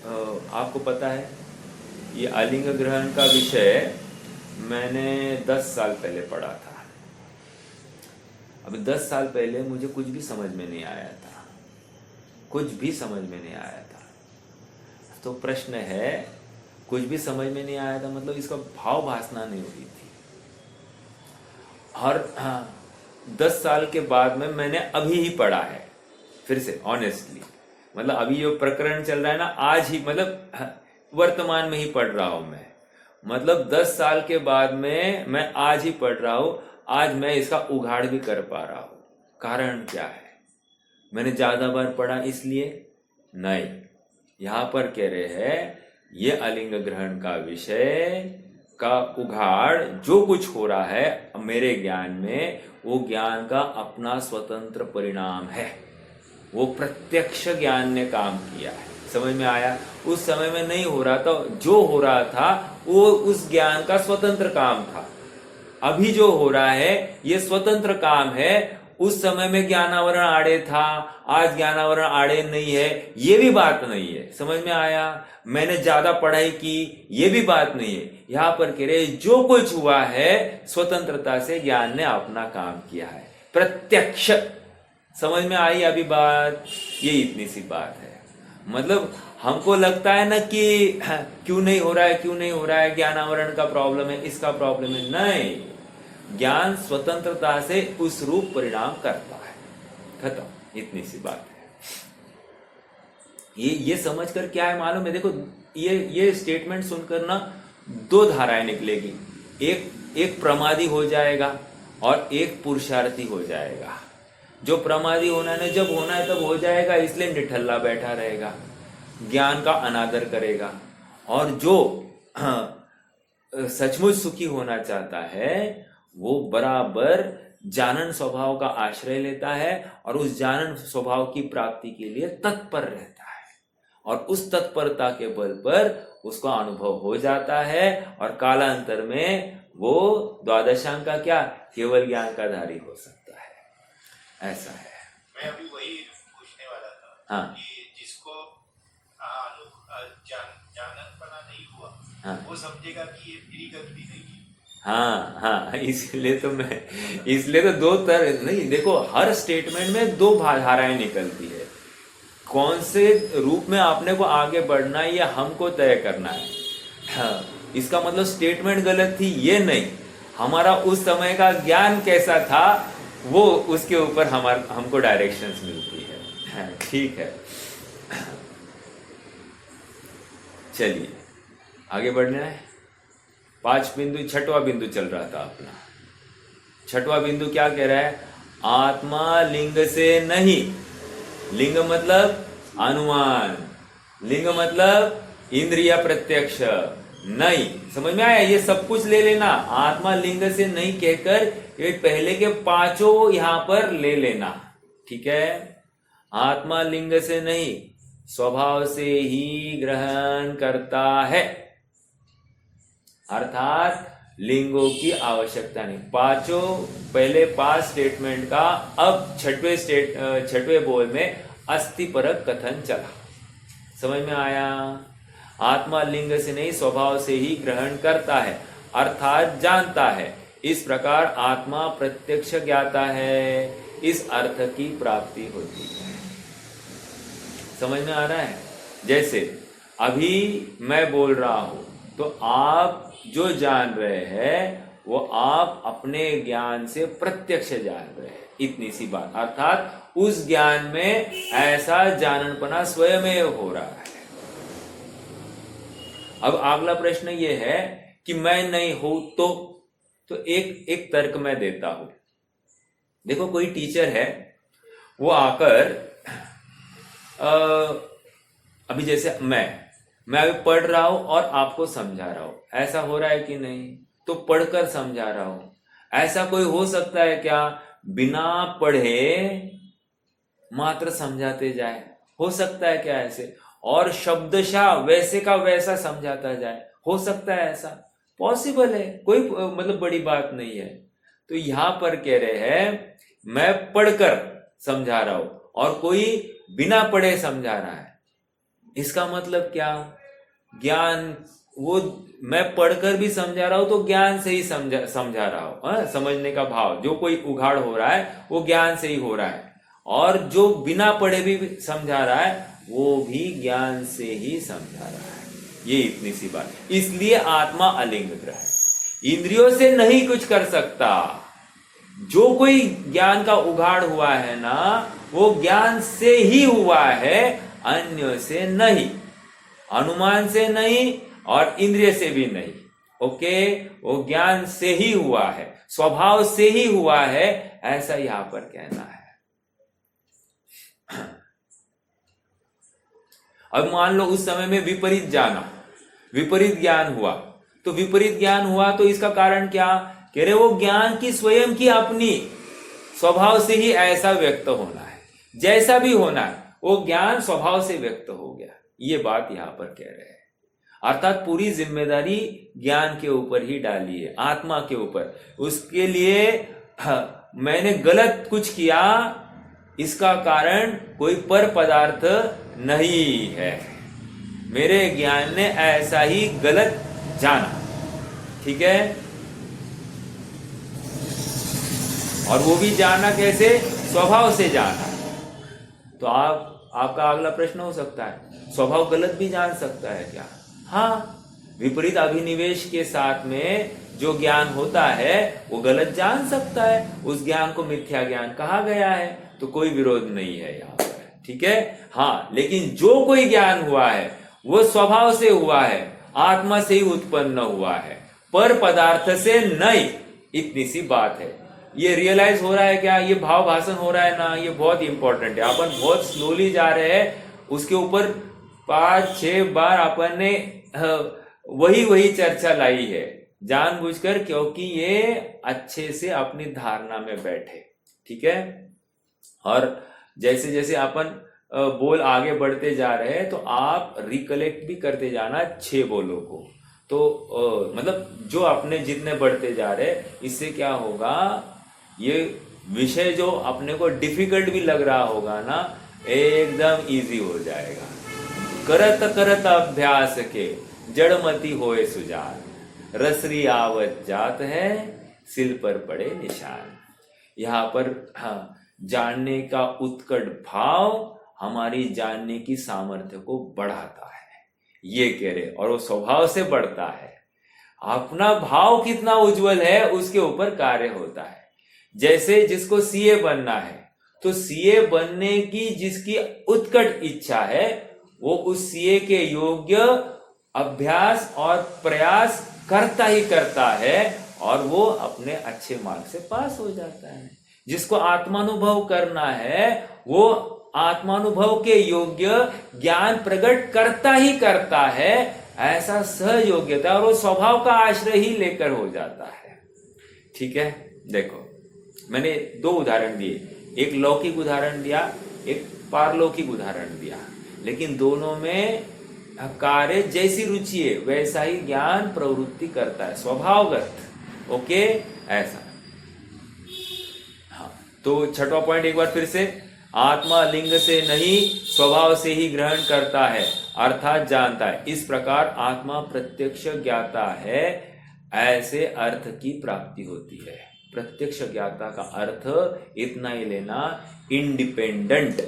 आपको पता है, ये आलिंग ग्रहण का विषय मैंने 10 साल पहले पढ़ा था। अभी 10 साल पहले मुझे कुछ भी समझ में नहीं आया था, कुछ भी समझ में नहीं आया था। तो प्रश्न है, कुछ भी समझ में नहीं आया था मतलब इसका भाव भासना नहीं हुई थी। और 10 साल के बाद में मैंने अभी ही पढ़ा है फिर से, ऑनेस्टली, मतलब अभी जो प्रकरण चल रहा है ना, आज ही मतलब वर्तमान में ही पढ़ रहा हूं मैं, मतलब 10 साल के बाद में मैं आज ही पढ़ रहा हूं। आज मैं इसका उघाड़ भी कर पा रहा हूं। कारण क्या है? मैंने ज्यादा बार पढ़ा इसलिए नहीं, यहां पर कह रहे हैं ये आलिंग ग्रहण का विषय का उघाड़ जो कुछ हो रहा है मेरे ज्ञान में, वो ज्ञान का अपना स्वतंत्र परिणाम है, वो प्रत्यक्ष ज्ञान ने काम किया है। समझ में आया? उस समय में नहीं हो रहा था, जो हो रहा था वो उस ज्ञान का स्वतंत्र काम था। अभी जो हो रहा है ये स्वतंत्र काम है। उस समय में ज्ञानावरण आड़े था, आज ज्ञानावरण आड़े नहीं है, ये भी बात नहीं है। समझ में आया? मैंने ज्यादा पढ़ाई की, ये भी बात नहीं है। यहां पर कह रहे जो कुछ हुआ है स्वतंत्रता से ज्ञान ने अपना काम किया है, प्रत्यक्ष। समझ में आई अभी बात? ये इतनी सी बात है। मतलब हमको लगता है ना कि क्यों नहीं हो रहा है, क्यों नहीं हो रहा है, ज्ञानावरण का प्रॉब्लम है, इसका प्रॉब्लम है, नहीं। ज्ञान स्वतंत्रता से उस रूप परिणाम करता है, खत्म, इतनी सी बात है। ये समझकर क्या है मालूम है? देखो ये स्टेटमेंट सुनकर ना 2 धाराएं निकलेगी, एक प्रमादी हो जाएगा और एक पुरुषार्थी हो जाएगा। जो प्रमादी होना है, जब होना है तब हो जाएगा, इसलिए निठल्ला बैठा रहेगा, ज्ञान का अनादर करेगा। और जो सचमुच सुखी होना चाहता है वो बराबर जानन स्वभाव का आश्रय लेता है और उस जानन स्वभाव की प्राप्ति के लिए तत्पर रहता है, और उस तत्परता के बल पर उसका अनुभव हो जाता है और कालांतर में वो द्वादशांग का क्या, केवल ज्ञान का धारी हो सकता है। ऐसा है। मैं अभी वही पूछने वाला था। हाँ। कि जिसको जाननपना नहीं हुआ, हाँ। वो समझेगा कि ये मेरी गलती नहीं है। हाँ, इसलिए तो 2 तरह नहीं, देखो हर स्टेटमेंट में 2 धाराएं निकलती है। कौन से रूप में आपने को आगे बढ़ना है ये हमको तय करना है। हाँ, इसका मतलब स्टेटमेंट गलत थी ये नहीं, हमारा उस समय का ज्ञान कैसा था वो उसके ऊपर हमको डायरेक्शंस मिलती है। हाँ, ठीक है, चलिए आगे बढ़ना है। 5 बिंदु, 6वां बिंदु चल रहा था अपना। 6वां बिंदु क्या कह रहा है? आत्मा लिंग से नहीं। लिंग मतलब अनुमान, लिंग मतलब इंद्रिय प्रत्यक्ष नहीं। समझ में आया? ये सब कुछ ले लेना। आत्मा लिंग से नहीं कहकर ये पहले के पांचों यहां पर ले लेना। ठीक है? आत्मा लिंग से नहीं, स्वभाव से ही ग्रहण करता है, अर्थात लिंगों की आवश्यकता नहीं। पांचों पहले 5 स्टेटमेंट का अब छठवें बोल में अस्थिपरक कथन चला। समझ में आया? आत्मा लिंग से नहीं, स्वभाव से ही ग्रहण करता है, अर्थात जानता है। इस प्रकार आत्मा प्रत्यक्ष ज्ञाता है, इस अर्थ की प्राप्ति होती है। समझ में आ रहा है? जैसे अभी मैं बोल रहा हूं तो आप जो जान रहे हैं वो आप अपने ज्ञान से प्रत्यक्ष जान रहे हैं, इतनी सी बात। अर्थात उस ज्ञान में ऐसा जाननपना स्वयं हो रहा है। अब अगला प्रश्न ये है कि मैं नहीं हूं तो एक तर्क मैं देता हूं। देखो, कोई टीचर है, वो आकर अभी जैसे मैं अभी पढ़ रहा हूं और आपको समझा रहा हूं, ऐसा हो रहा है कि नहीं? तो पढ़कर समझा रहा हूं। ऐसा कोई हो सकता है क्या बिना पढ़े मात्र समझाते जाए? हो सकता है क्या ऐसे? और शब्दशः वैसे का वैसा समझाता जाए? हो सकता है ऐसा? पॉसिबल है, कोई मतलब बड़ी बात नहीं है। तो यहां पर कह रहे हैं मैं पढ़कर समझा रहा हूं और कोई बिना पढ़े समझा रहा है। इसका मतलब क्या? ज्ञान, वो मैं पढ़कर भी समझा रहा हूं तो ज्ञान से ही समझा रहा हूं। समझने का भाव जो कोई उघाड़ हो रहा है वो ज्ञान से ही हो रहा है, और जो बिना पढ़े भी समझा रहा है वो भी ज्ञान से ही समझा रहा है। ये इतनी सी बात। इसलिए आत्मा अलिंग ग्रह है, इंद्रियों से नहीं कुछ कर सकता। जो कोई ज्ञान का उघाड़ हुआ है ना, वो ज्ञान से ही हुआ है, अन्य से नहीं, अनुमान से नहीं और इंद्रिय से भी नहीं। ओके, वो ज्ञान से ही हुआ है, स्वभाव से ही हुआ है, ऐसा यहां पर कहना है। अब मान लो उस समय में विपरीत जाना, विपरीत ज्ञान हुआ, तो विपरीत ज्ञान हुआ तो इसका कारण क्या? कह रहे वो ज्ञान की स्वयं की अपनी स्वभाव से ही ऐसा व्यक्त होना है, जैसा भी होना है वो ज्ञान स्वभाव से व्यक्त हो गया। ये बात यहां पर कह रहे हैं। अर्थात पूरी जिम्मेदारी ज्ञान के ऊपर ही डाली है, आत्मा के ऊपर। उसके लिए मैंने गलत कुछ किया, इसका कारण कोई पर पदार्थ नहीं है, मेरे ज्ञान ने ऐसा ही गलत जाना। ठीक है? और वो भी जाना कैसे? स्वभाव से जाना। तो आपका अगला प्रश्न हो सकता है, स्वभाव गलत भी जान सकता है क्या? हाँ, विपरीत अभिनिवेश के साथ में जो ज्ञान होता है वो गलत जान सकता है। उस ज्ञान को मिथ्या ज्ञान कहा गया है, तो कोई विरोध नहीं है यहाँ पर। ठीक है? हाँ, लेकिन जो कोई ज्ञान हुआ है वो स्वभाव से हुआ है, आत्मा से ही उत्पन्न हुआ है, पर पदार्थ से नहीं। इतनी सी बात है। ये रियलाइज हो रहा है क्या? ये भाव भाषण हो रहा है ना, ये बहुत इंपॉर्टेंट है। अपन बहुत स्लोली जा रहे हैं, उसके ऊपर 5-6 बार अपन ने वही चर्चा लाई है जानबूझकर, क्योंकि ये अच्छे से अपनी धारणा में बैठे। ठीक है? और जैसे जैसे अपन बोल आगे बढ़ते जा रहे हैं तो आप रिकलेक्ट भी करते जाना 6 बोलों को। तो मतलब जो अपने जितने बढ़ते जा रहे हैं, इससे क्या होगा, ये विषय जो अपने को डिफिकल्ट भी लग रहा होगा ना, एकदम इजी हो जाएगा। करत करत अभ्यास के जड़मती होए सुजान, रसरी आवत जात है सिल पर पड़े निशान। यहाँ पर हाँ, जानने का उत्कट भाव हमारी जानने की सामर्थ्य को बढ़ाता है, ये कह रहे। और वो स्वभाव से बढ़ता है। अपना भाव कितना उज्जवल है उसके ऊपर कार्य होता है। जैसे जिसको सीए बनना है, तो सीए बनने की जिसकी उत्कट इच्छा है, वो उस सीए के योग्य अभ्यास और प्रयास करता ही करता है, और वो अपने अच्छे मार्क्स से पास हो जाता है। जिसको आत्मानुभव करना है वो आत्मानुभव के योग्य ज्ञान प्रकट करता ही करता है, ऐसा सहज योग्यता और वो स्वभाव का आश्रय ही लेकर हो जाता है। ठीक है, देखो मैंने दो उदाहरण दिए, एक लौकिक उदाहरण दिया, एक पारलौकिक उदाहरण दिया, लेकिन दोनों में कार्य जैसी रुचि है वैसा ही ज्ञान प्रवृत्ति करता है, स्वभावगत। ओके, ऐसा। हाँ, तो छठवां पॉइंट एक बार फिर से, आत्मा लिंग से नहीं स्वभाव से ही ग्रहण करता है अर्थात जानता है। इस प्रकार आत्मा प्रत्यक्ष ज्ञाता है, ऐसे अर्थ की प्राप्ति होती है। प्रत्यक्ष ज्ञाता का अर्थ इतना ही लेना, इंडिपेंडेंट।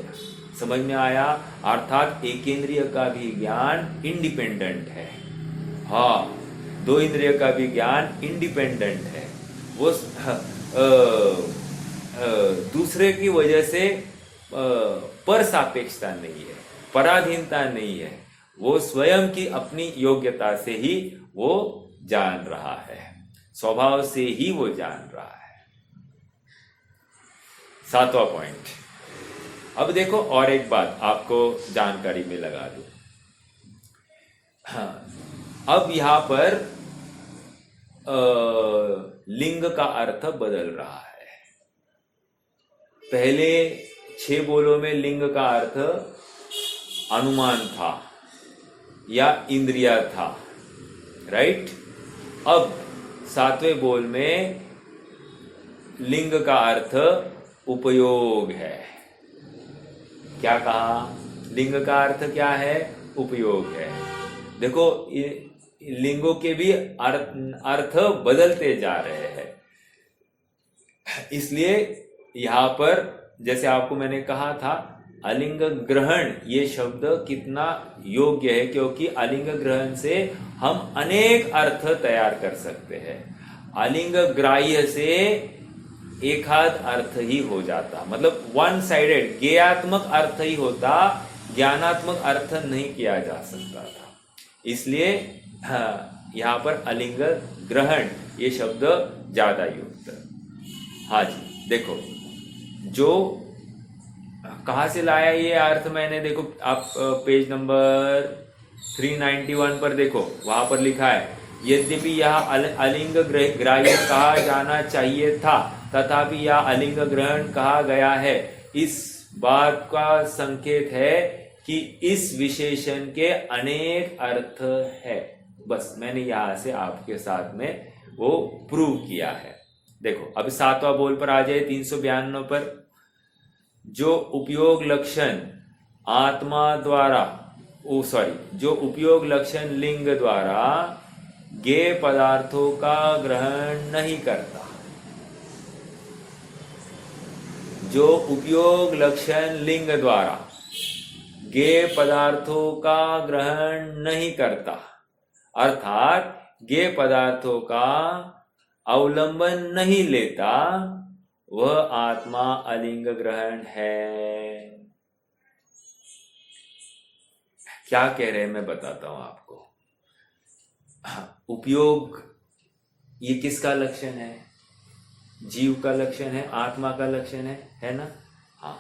समझ में आया? अर्थात एक इंद्रिय का भी ज्ञान इंडिपेंडेंट है। हाँ, दो इंद्रिय का भी ज्ञान इंडिपेंडेंट है, वो दूसरे की वजह से पर सापेक्षता नहीं है, पराधीनता नहीं है, वो स्वयं की अपनी योग्यता से ही वो जान रहा है, स्वभाव से ही वो जान रहा है। सातवां पॉइंट। अब देखो और एक बात आपको जानकारी में लगा दूं। हाँ, अब यहां पर लिंग का अर्थ बदल रहा है। पहले 6 बोलों में लिंग का अर्थ अनुमान था या इंद्रिया था, राइट? अब 7वें बोल में लिंग का अर्थ उपयोग है। क्या कहा? लिंग का अर्थ क्या है? उपयोग है। देखो लिंगों के भी अर्थ बदलते जा रहे हैं, इसलिए यहां पर जैसे आपको मैंने कहा था, अलिंग ग्रहण ये शब्द कितना योग्य है, क्योंकि अलिंग ग्रहण से हम अनेक अर्थ तैयार कर सकते हैं। अलिंग ग्राह्य से एकाध अर्थ ही हो जाता, मतलब वन साइडेड ज्ञेयात्मक अर्थ ही होता, ज्ञानात्मक अर्थ नहीं किया जा सकता था। इसलिए यहां पर अलिंग ग्रहण ये शब्द ज्यादा युक्त। हाँ जी, देखो जो कहां से लाया ये अर्थ मैंने, देखो आप पेज नंबर 391 पर देखो, वहां पर लिखा है, यद्यपि यह अलिंग ग्राह्य कहा जाना चाहिए था तथापि यह अलिंग ग्रहण कहा गया है। इस बात का संकेत है कि इस विशेषण के अनेक अर्थ है। बस मैंने यहां से आपके साथ में वो प्रूव किया है। देखो अब 7वां बोल पर आ जाए 392 पर। जो उपयोग लक्षण आत्मा द्वारा जो उपयोग लक्षण लिंग द्वारा ज्ञेय पदार्थों का ग्रहण नहीं करता, जो उपयोग लक्षण लिंग द्वारा ज्ञेय पदार्थों का ग्रहण नहीं करता, अर्थात ज्ञेय पदार्थों का अवलंबन नहीं लेता, वह आत्मा अलिंग ग्रहण है। क्या कह रहे हैं मैं बताता हूं आपको। उपयोग ये किसका लक्षण है? जीव का लक्षण है, आत्मा का लक्षण है ना? हाँ,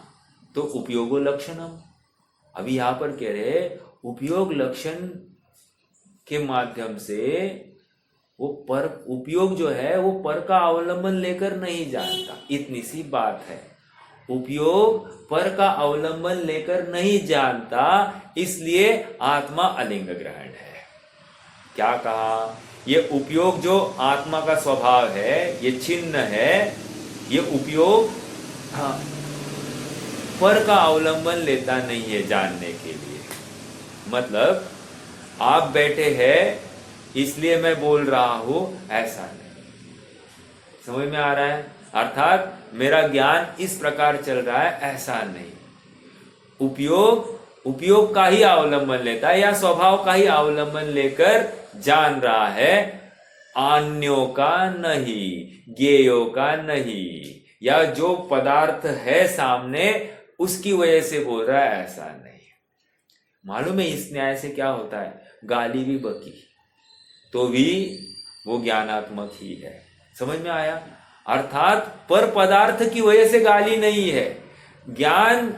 तो उपयोगो लक्षणम। अभी यहां पर कह रहे उपयोग लक्षण के माध्यम से वो पर उपयोग जो है वो पर का अवलंबन लेकर नहीं जानता, इतनी सी बात है। उपयोग पर का अवलंबन लेकर नहीं जानता, इसलिए आत्मा अलिंग ग्रहण है। क्या कहा? ये उपयोग जो आत्मा का स्वभाव है, ये चिन्ह है, ये उपयोग पर का अवलंबन लेता नहीं है जानने के लिए। मतलब आप बैठे हैं इसलिए मैं बोल रहा हूं, ऐसा नहीं। समझ में आ रहा है? अर्थात मेरा ज्ञान इस प्रकार चल रहा है, ऐसा नहीं। उपयोग का ही अवलंबन लेता है या स्वभाव का ही अवलंबन लेकर जान रहा है, अन्यों का नहीं, ज्ञेयों का नहीं, या जो पदार्थ है सामने उसकी वजह से बोल रहा है, ऐसा नहीं। मालूम है इस न्याय से क्या होता है? गाली भी बकी तो भी वो ज्ञानात्मक ही है। समझ में आया? अर्थात पर पदार्थ की वजह से गाली नहीं है, ज्ञान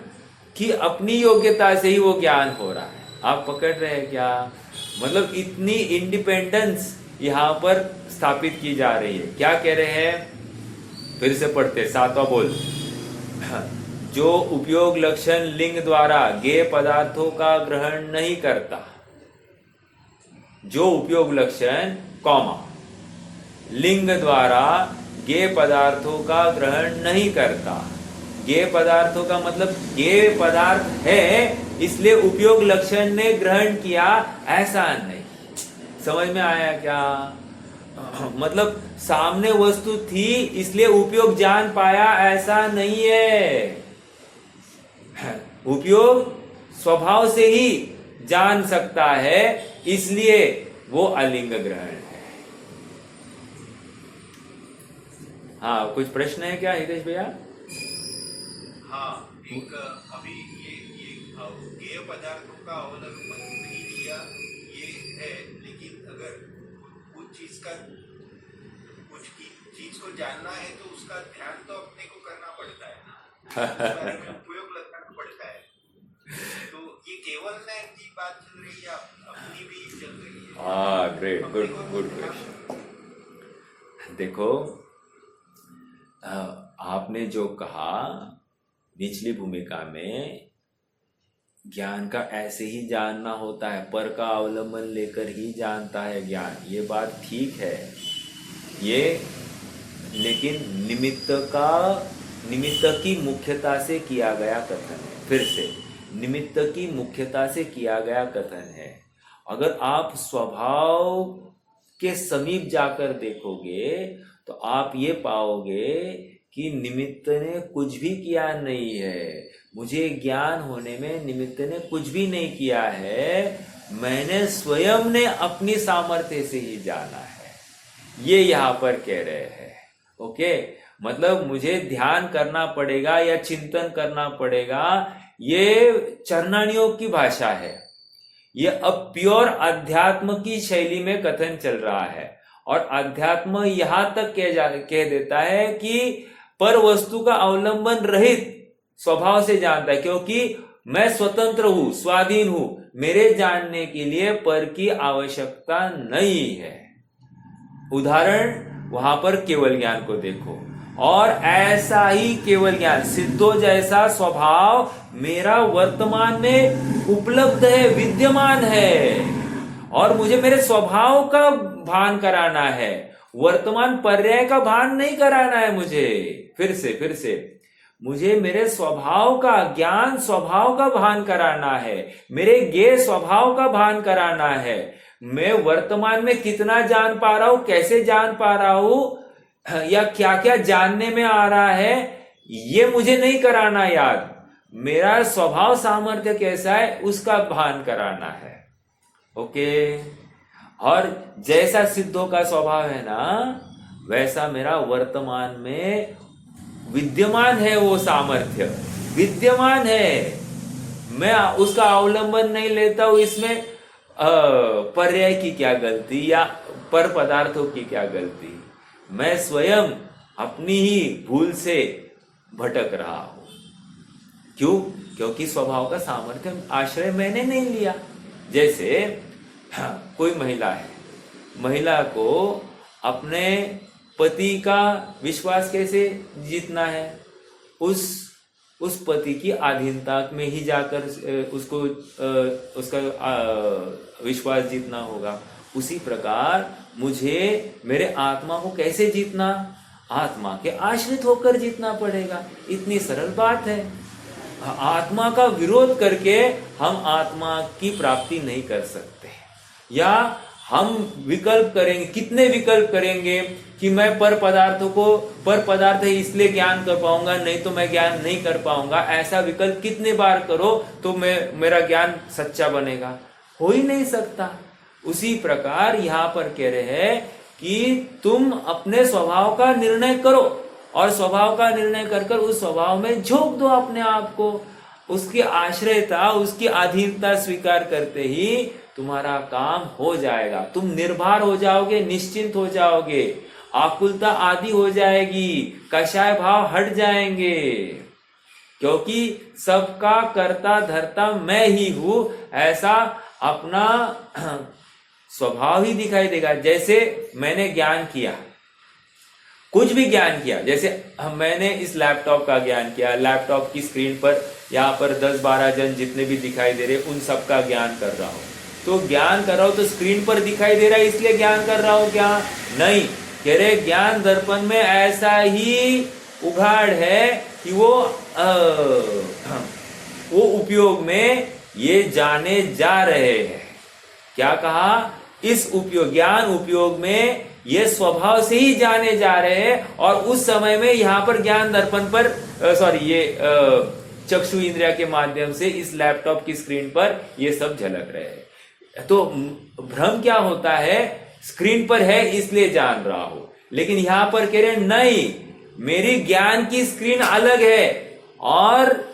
की अपनी योग्यता से ही वो ज्ञान हो रहा है। आप पकड़ रहे हैं क्या? मतलब इतनी इंडिपेंडेंस यहां पर स्थापित की जा रही है। क्या कह रहे हैं? फिर से पढ़ते, 7वां बोल। जो उपयोग लक्षण लिंग द्वारा गेय पदार्थों का ग्रहण नहीं करता, जो उपयोग लक्षण कॉमा लिंग द्वारा गेय पदार्थों का ग्रहण नहीं करता। गेय पदार्थों का मतलब गेय पदार्थ है इसलिए उपयोग लक्षण ने ग्रहण किया, ऐसा नहीं। समझ में आया क्या? मतलब सामने वस्तु थी इसलिए उपयोग जान पाया, ऐसा नहीं है। उपयोग स्वभाव से ही जान सकता है, इसलिए वो अलिंग ग्रहण है। हाँ, कुछ प्रश्न है क्या हितेश भैया? हाँ, एक अभी ये गेय पदार्थों का अवलंबन नहीं लिया, ये है। लेकिन अगर कुछ चीज को जानना है तो उसका ध्यान तो अपने को करना पड़ता है ना, उपयोग लगाना पड़ता है। तो ये केवल ज्ञान की बात चल रही है, अपनी भी चल रही है। हाँ, ग्रेट, गुड क्वेश्चन। देखो, आपने जो कहा निचली भूमिका में ज्ञान का ऐसे ही जानना होता है, पर का अवलंबन लेकर ही जानता है ज्ञान, ये बात ठीक है। ये लेकिन निमित्त की मुख्यता से किया गया कथन है। फिर से, निमित्त की मुख्यता से किया गया कथन है। अगर आप स्वभाव के समीप जाकर देखोगे तो आप ये पाओगे कि निमित्त ने कुछ भी किया नहीं है। मुझे ज्ञान होने में निमित्त ने कुछ भी नहीं किया है, मैंने स्वयं ने अपनी सामर्थ्य से ही जाना है, ये यहां पर कह रहे हैं। ओके, मतलब मुझे ध्यान करना पड़ेगा या चिंतन करना पड़ेगा, ये चरणानियों की भाषा है। ये अब प्योर अध्यात्म की शैली में कथन चल रहा है। और अध्यात्म यहां तक कह देता है कि पर वस्तु का अवलंबन रहित स्वभाव से जानता है, क्योंकि मैं स्वतंत्र हूं, स्वाधीन हूं, मेरे जानने के लिए पर की आवश्यकता नहीं है। उदाहरण वहां पर केवल ज्ञान को देखो, और ऐसा ही केवल ज्ञान, सिद्धो जैसा स्वभाव मेरा वर्तमान में उपलब्ध है, विद्यमान है, और मुझे मेरे स्वभाव का भान कराना है, वर्तमान पर्याय का भान नहीं कराना है मुझे। फिर से मुझे मेरे स्वभाव का, ज्ञान स्वभाव का भान कराना है, मेरे ज्ञेय स्वभाव का भान कराना है। मैं वर्तमान में कितना जान पा रहा हूं, कैसे जान पा रहा हूं, या क्या क्या जानने में आ रहा है, ये मुझे नहीं कराना याद। मेरा स्वभाव सामर्थ्य कैसा है उसका भान कराना है। ओके, और जैसा सिद्धों का स्वभाव है ना, वैसा मेरा वर्तमान में विद्यमान है, वो सामर्थ्य विद्यमान है। मैं उसका अवलंबन नहीं लेता हूं, इसमें पर्याय की क्या गलती या पर पदार्थों की क्या गलती, मैं स्वयं अपनी ही भूल से भटक रहा हूं। क्यों? क्योंकि स्वभाव का सामर्थ्य आश्रय मैंने नहीं लिया। जैसे कोई महिला है, महिला को अपने पति का विश्वास कैसे जीतना है? उस पति की अधीनता में ही जाकर उसको उसका विश्वास जीतना होगा। उसी प्रकार मुझे मेरे आत्मा को कैसे जीतना? आत्मा के आश्रित होकर जीतना पड़ेगा। इतनी सरल बात है। आत्मा का विरोध करके हम आत्मा की प्राप्ति नहीं कर सकते। या हम विकल्प करेंगे, कितने विकल्प करेंगे कि मैं पर पदार्थ है इसलिए ज्ञान कर पाऊंगा, नहीं तो मैं ज्ञान नहीं कर पाऊंगा। ऐसा विकल्प कितने बार करो तो मेरा ज्ञान सच्चा बनेगा? हो ही नहीं सकता। उसी प्रकार यहाँ पर कह रहे हैं कि तुम अपने स्वभाव का निर्णय करो, और स्वभाव का निर्णय कर उस स्वभाव में झोंक दो अपने आप को। उसकी आश्रयता, उसकी अधीनता स्वीकार करते ही तुम्हारा काम हो जाएगा। तुम निर्भर हो जाओगे, निश्चिंत हो जाओगे। आकुलता आदि हो जाएगी, कषाय भाव हट जाएंगे, क्योंकि सबका कर्ता धर्ता मैं ही हूं, ऐसा अपना स्वभाव ही दिखाई देगा। जैसे मैंने ज्ञान किया, कुछ भी ज्ञान किया, जैसे मैंने इस लैपटॉप का ज्ञान किया, लैपटॉप की स्क्रीन पर यहाँ पर 10-12 जन जितने भी दिखाई दे रहे उन सबका ज्ञान कर रहा हूं। तो ज्ञान कर रहा हूं तो स्क्रीन पर दिखाई दे रहा है इसलिए ज्ञान कर रहा हूं क्या? नहीं, कह रहे ज्ञान दर्पण में ऐसा ही उघाड़ है कि वो उपयोग में ये जाने जा रहे हैं। क्या कहा? इस उपयोग, ज्ञान उपयोग में ये स्वभाव से ही जाने जा रहे हैं, और उस समय में यहां पर ज्ञान दर्पण पर ये चक्षु इंद्रिया के माध्यम से इस लैपटॉप की स्क्रीन पर ये सब झलक रहे हैं। तो भ्रम क्या होता है? स्क्रीन पर है इसलिए जान रहा हूं, लेकिन यहां पर कह रहे नहीं, मेरी ज्ञान की स्क्रीन अलग है और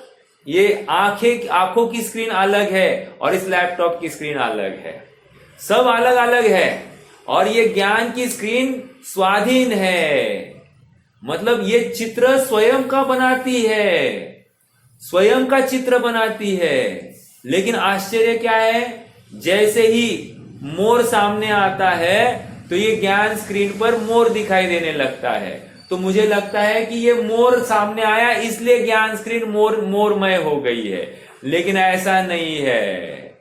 ये आंखों की स्क्रीन अलग है और इस लैपटॉप की स्क्रीन अलग है, सब अलग अलग है, और ये ज्ञान की स्क्रीन स्वाधीन है। मतलब ये चित्र स्वयं का बनाती है, स्वयं का चित्र बनाती है। लेकिन आश्चर्य क्या है? जैसे ही मोर सामने आता है तो ये ज्ञान स्क्रीन पर मोर दिखाई देने लगता है। तो मुझे लगता है कि ये मोर सामने आया इसलिए ज्ञान स्क्रीन मोरमय हो गई है, लेकिन ऐसा नहीं है।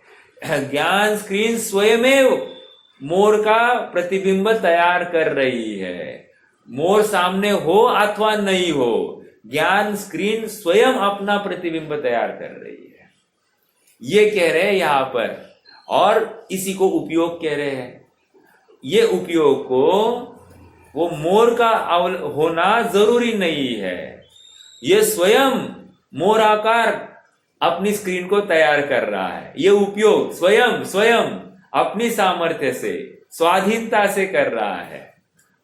ज्ञान स्क्रीन स्वयं मोर का प्रतिबिंब तैयार कर रही है। मोर सामने हो अथवा नहीं हो, ज्ञान स्क्रीन स्वयं अपना प्रतिबिंब तैयार कर रही है, ये कह रहे हैं यहां पर। और इसी को उपयोग कह रहे हैं। ये उपयोग को वो मोर का होना जरूरी नहीं है, ये स्वयं मोर आकार अपनी स्क्रीन को तैयार कर रहा है। ये उपयोग स्वयं अपनी सामर्थ्य से, स्वाधीनता से कर रहा है।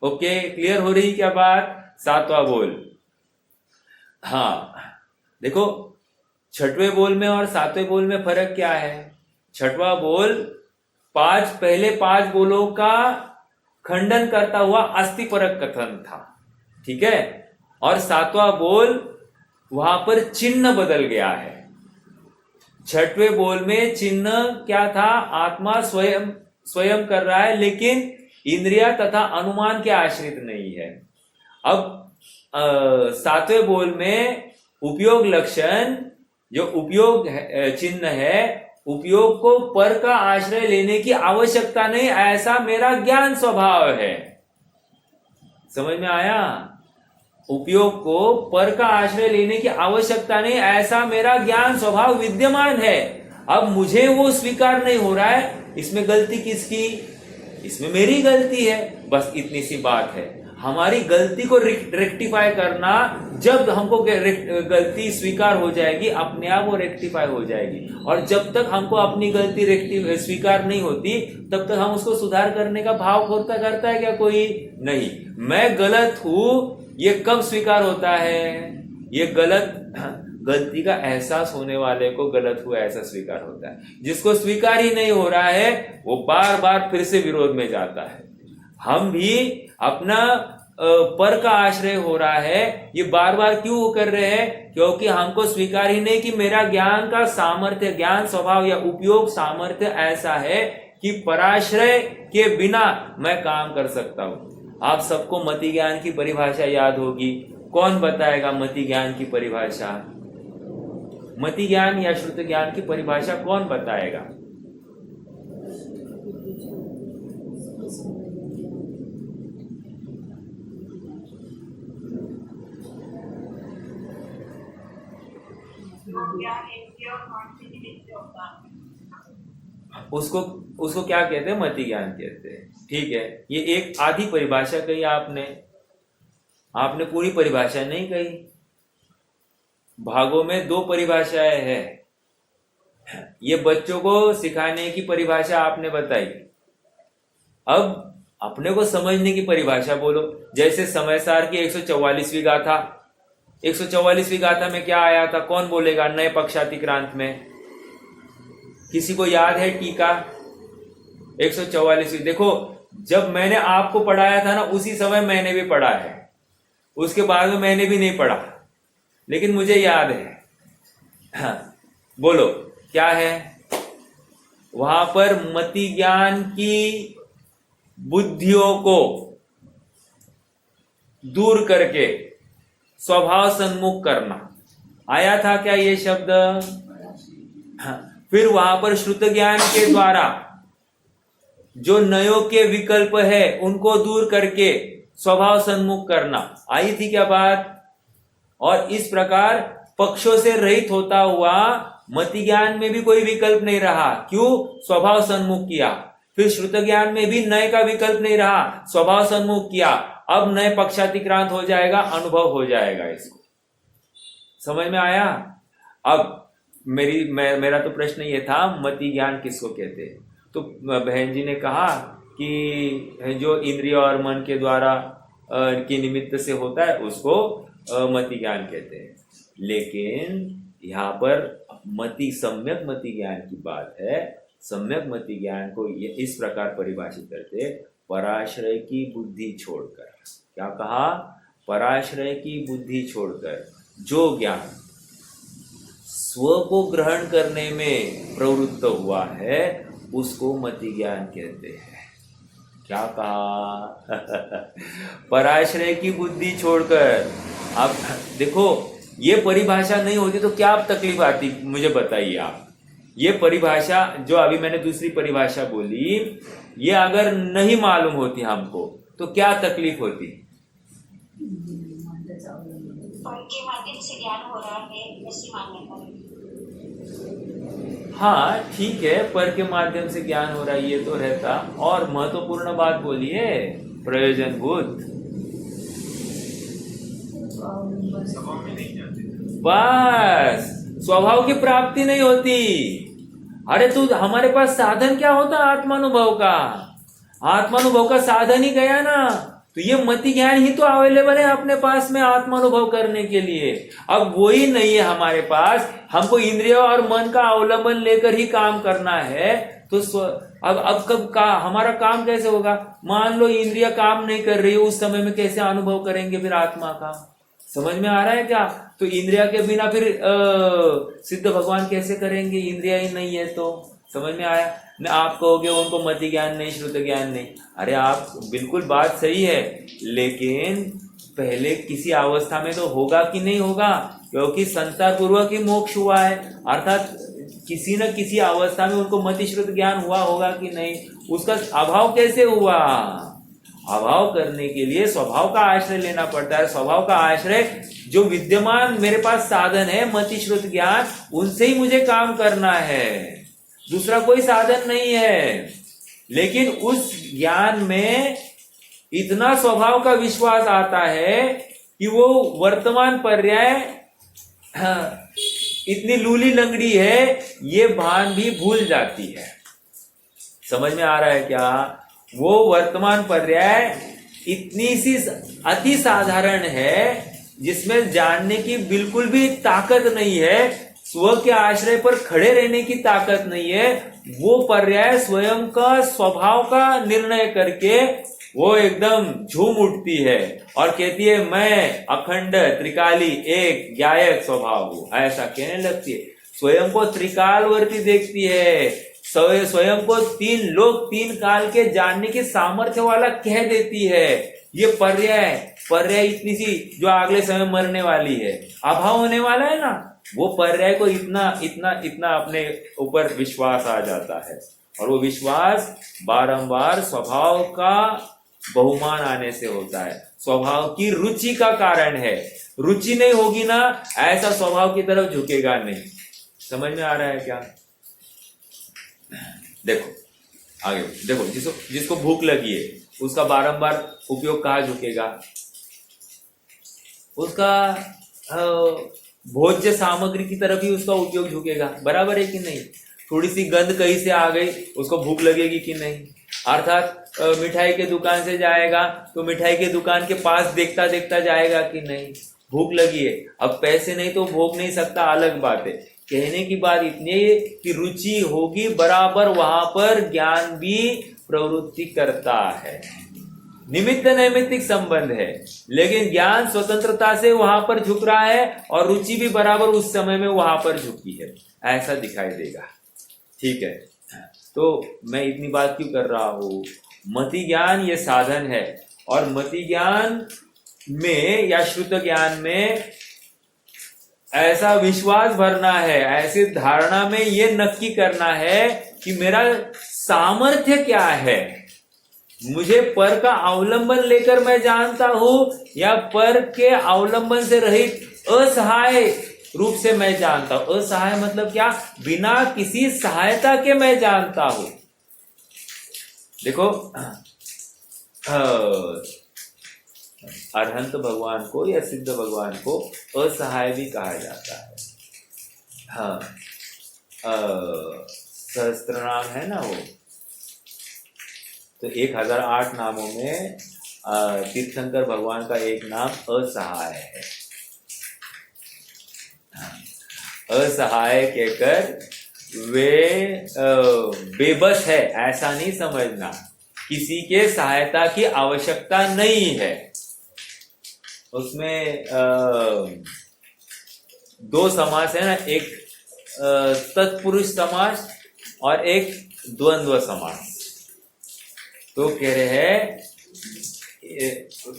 ओके, क्लियर हो रही क्या बात? सातवां बोल। हाँ, देखो छठवें बोल में और सातवें बोल में फर्क क्या है? छठवां बोल पहले पांच बोलों का खंडन करता हुआ अस्थिपरक कथन था, ठीक है, और सातवां बोल वहां पर चिन्ह बदल गया है। छठवें बोल में चिन्ह क्या था? आत्मा स्वयं कर रहा है, लेकिन इंद्रिया तथा अनुमान के आश्रित नहीं है। अब सातवें बोल में उपयोग लक्षण, जो उपयोग चिन्ह है, उपयोग को पर का आश्रय लेने की आवश्यकता नहीं, ऐसा मेरा ज्ञान स्वभाव है। समझ में आया? उपयोग को पर का आश्रय लेने की आवश्यकता नहीं, ऐसा मेरा ज्ञान स्वभाव विद्यमान है। अब मुझे वो स्वीकार नहीं हो रहा है, इसमें गलती किसकी? इसमें मेरी गलती है, बस इतनी सी बात है। हमारी गलती को रेक्टिफाई करना, जब हमको गलती स्वीकार हो जाएगी अपने आप वो रेक्टिफाई हो जाएगी, और जब तक हमको अपनी गलती स्वीकार नहीं होती तब तक हम उसको सुधार करने का भाव करता है क्या कोई? नहीं। मैं गलत हूं ये कब स्वीकार होता है? ये गलती का एहसास होने वाले को गलत हुआ ऐसा स्वीकार होता है। जिसको स्वीकार ही नहीं हो रहा है वो बार बार फिर से विरोध में जाता है। हम भी अपना पर का आश्रय हो रहा है, ये बार बार क्यों कर रहे हैं? क्योंकि हमको स्वीकार ही नहीं कि मेरा ज्ञान का सामर्थ्य, ज्ञान स्वभाव या उपयोग सामर्थ्य ऐसा है कि पराश्रय के बिना मैं काम कर सकता हूं। आप सबको मति ज्ञान की परिभाषा याद होगी। कौन बताएगा मति ज्ञान की परिभाषा? मति ज्ञान या श्रुत ज्ञान की परिभाषा कौन बताएगा? उसको क्या कहते हैं? मति ज्ञान कहते हैं। ठीक है, ये एक आधी परिभाषा कही आपने पूरी परिभाषा नहीं कही। भागों में दो परिभाषाएं हैं। ये बच्चों को सिखाने की परिभाषा आपने बताई। अब अपने को समझने की परिभाषा बोलो। जैसे समयसार की 144वीं गाथा, 144वीं गाथा में क्या आया था? कौन बोलेगा? नए पक्षातिक्रांत में किसी को याद है टीका? 144वीं देखो, जब मैंने आपको पढ़ाया था ना उसी समय मैंने भी पढ़ा है, उसके बाद में मैंने भी नहीं पढ़ा, लेकिन मुझे याद है। हाँ, बोलो क्या है वहां पर? मति ज्ञान की बुद्धियों को दूर करके स्वभाव सन्मुख करना, आया था क्या ये शब्द? हाँ, फिर वहां पर श्रुत ज्ञान के द्वारा जो नयों के विकल्प है उनको दूर करके स्वभाव सन्मुख करना, आई थी क्या बात? और इस प्रकार पक्षों से रहित होता हुआ मति ज्ञान में भी कोई विकल्प नहीं रहा, क्यों? स्वभाव सन्मुख किया। फिर श्रुत ज्ञान में भी नए का विकल्प नहीं रहा, स्वभाव सन्मुख किया। अब नए पक्षातिक्रांत हो जाएगा, अनुभव हो जाएगा। इसको समझ में आया? अब मेरा तो प्रश्न ये था, मति ज्ञान किसको कहते हैं? तो बहन जी ने कहा कि जो इंद्रिय और मन के द्वारा के निमित्त से होता है उसको मति ज्ञान कहते हैं। लेकिन यहाँ पर सम्यक मति ज्ञान की बात है। सम्यक मति ज्ञान को इस प्रकार परिभाषित करते, पराश्रय की बुद्धि छोड़कर। क्या कहा? पराश्रय की बुद्धि छोड़कर जो ज्ञान स्व को ग्रहण करने में प्रवृत्त हुआ है उसको मति ज्ञान कहते हैं। क्या कहा? पराश्रय की बुद्धि छोड़कर। आप देखो, ये परिभाषा नहीं होती तो क्या तकलीफ आती, मुझे बताइए आप। ये परिभाषा जो अभी मैंने दूसरी परिभाषा बोली, ये अगर नहीं मालूम होती हमको तो क्या तकलीफ होती? के माध्यम से ज्ञान हो रहा है ऐसी मान्यता। हाँ ठीक है, पर के माध्यम से ज्ञान हो रहा है ये तो रहता। और महत्वपूर्ण बात बोलिए, प्रयोजनभूत। स्वभाव में नहीं जाते। बस स्वभाव की प्राप्ति नहीं होती। अरे तो हमारे पास साधन क्या होता? आत्मानुभव का। आत्मानुभव का साधन ही गया ना, तो ये मति ज्ञान ही तो अवेलेबल है अपने पास में आत्मानुभव करने के लिए। अब वही नहीं है हमारे पास, हमको इंद्रिय और मन का अवलंबन लेकर ही काम करना है। तो अब कब का हमारा काम कैसे होगा? मान लो इंद्रिय काम नहीं कर रही, उस समय में कैसे अनुभव करेंगे फिर आत्मा का? समझ में आ रहा है क्या? तो इंद्रिया के बिना फिर सिद्ध भगवान कैसे करेंगे? इंद्रिया ही नहीं है तो। समझ में आया? न आप कहोगे उनको मति ज्ञान नहीं, श्रुत ज्ञान नहीं। अरे आप बिल्कुल बात सही है, लेकिन पहले किसी अवस्था में तो होगा कि नहीं होगा, क्योंकि संसार पूर्वक ही मोक्ष हुआ है। अर्थात किसी न किसी अवस्था में उनको मति श्रुत ज्ञान हुआ होगा कि नहीं। उसका अभाव कैसे हुआ? अभाव करने के लिए स्वभाव का आश्रय लेना पड़ता है। स्वभाव का आश्रय जो विद्यमान मेरे पास साधन है मति श्रुत ज्ञान, उनसे ही मुझे काम करना है, दूसरा कोई साधन नहीं है। लेकिन उस ज्ञान में इतना स्वभाव का विश्वास आता है कि वो वर्तमान पर्याय इतनी लूली लंगड़ी है, ये भान भी भूल जाती है। समझ में आ रहा है क्या? वो वर्तमान पर्याय इतनी सी अति साधारण है जिसमें जानने की बिल्कुल भी ताकत नहीं है, स्व के आश्रय पर खड़े रहने की ताकत नहीं है। वो पर्याय स्वयं का स्वभाव का निर्णय करके वो एकदम झूम उठती है और कहती है मैं अखंड त्रिकाली एक ज्ञायक स्वभाव हूं, ऐसा कहने लगती है। स्वयं को त्रिकालवर्ती देखती है, स्वयं को तीन लोक तीन काल के जानने की सामर्थ्य वाला कह देती है। ये पर्याय इतनी सी जो अगले समय मरने वाली है, अभाव होने वाला है ना, वो पर्याय को इतना अपने ऊपर विश्वास आ जाता है। और वो विश्वास बारंबार स्वभाव का बहुमान आने से होता है, स्वभाव की रुचि का कारण है। रुचि नहीं होगी ना, ऐसा स्वभाव की तरफ झुकेगा नहीं। समझ में आ रहा है क्या? देखो आगे देखो, जिसको भूख लगी है उसका बारंबार उपयोग कहाँ झुकेगा? उसका भोज्य सामग्री की तरफ ही उसका उपयोग झुकेगा। बराबर है कि नहीं? थोड़ी सी गंध कहीं से आ गई, उसको भूख लगेगी कि नहीं? अर्थात मिठाई के दुकान से जाएगा तो मिठाई के दुकान के पास देखता देखता जाएगा कि नहीं? भूख लगी है। अब पैसे नहीं तो भोग नहीं सकता, अलग बात है, कहने की बात इतनी है कि रुचि होगी बराबर वहां पर ज्ञान भी प्रवृत्ति करता है। निमित्त नैमित्तिक संबंध है, लेकिन ज्ञान स्वतंत्रता से वहां पर झुक रहा है और रुचि भी बराबर उस समय में वहां पर झुकी है, ऐसा दिखाई देगा। ठीक है, तो मैं इतनी बात क्यों कर रहा हूं? मति ज्ञान ये साधन है, और मति ज्ञान में या श्रुत ज्ञान में ऐसा विश्वास भरना है, ऐसी धारणा में ये नक्की करना है कि मेरा सामर्थ्य क्या है। मुझे पर का अवलंबन लेकर मैं जानता हूं या पर के अवलंबन से रहित असहाय रूप से मैं जानता हूं। असहाय मतलब क्या? बिना किसी सहायता के मैं जानता हूं। देखो, अरहंत भगवान को या सिद्ध भगवान को असहाय भी कहा जाता है। हाँ, सहस्त्र नाम है ना वो, तो 1008 नामों में तीर्थंकर भगवान का एक नाम असहाय है। असहाय कहकर वे बेबस है ऐसा नहीं समझना, किसी के सहायता की आवश्यकता नहीं है। उसमें दो समास है ना, एक तत्पुरुष समास और एक द्वंद्व समास। तो कह रहे हैं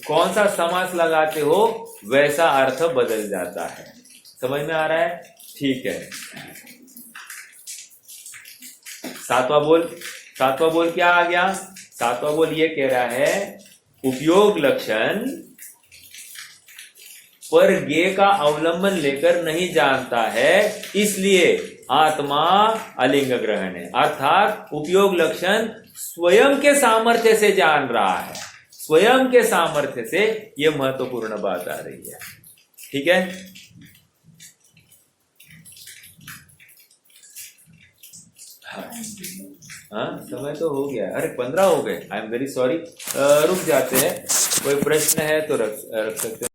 कौन सा समास लगाते हो वैसा अर्थ बदल जाता है। समझ में आ रहा है? ठीक है। सातवां बोल क्या आ गया? सातवां बोल ये कह रहा है उपयोग लक्षण पर ज्ञेय का अवलंबन लेकर नहीं जानता है, इसलिए आत्मा अलिंग ग्रहण है। अर्थात उपयोग लक्षण स्वयं के सामर्थ्य से जान रहा है, स्वयं के सामर्थ्य से। यह महत्वपूर्ण बात आ रही है। ठीक है, हाँ, समय तो हो गया। अरे 15 हो गए। I am very sorry. रुक जाते हैं, कोई प्रश्न है तो रख सकते हैं।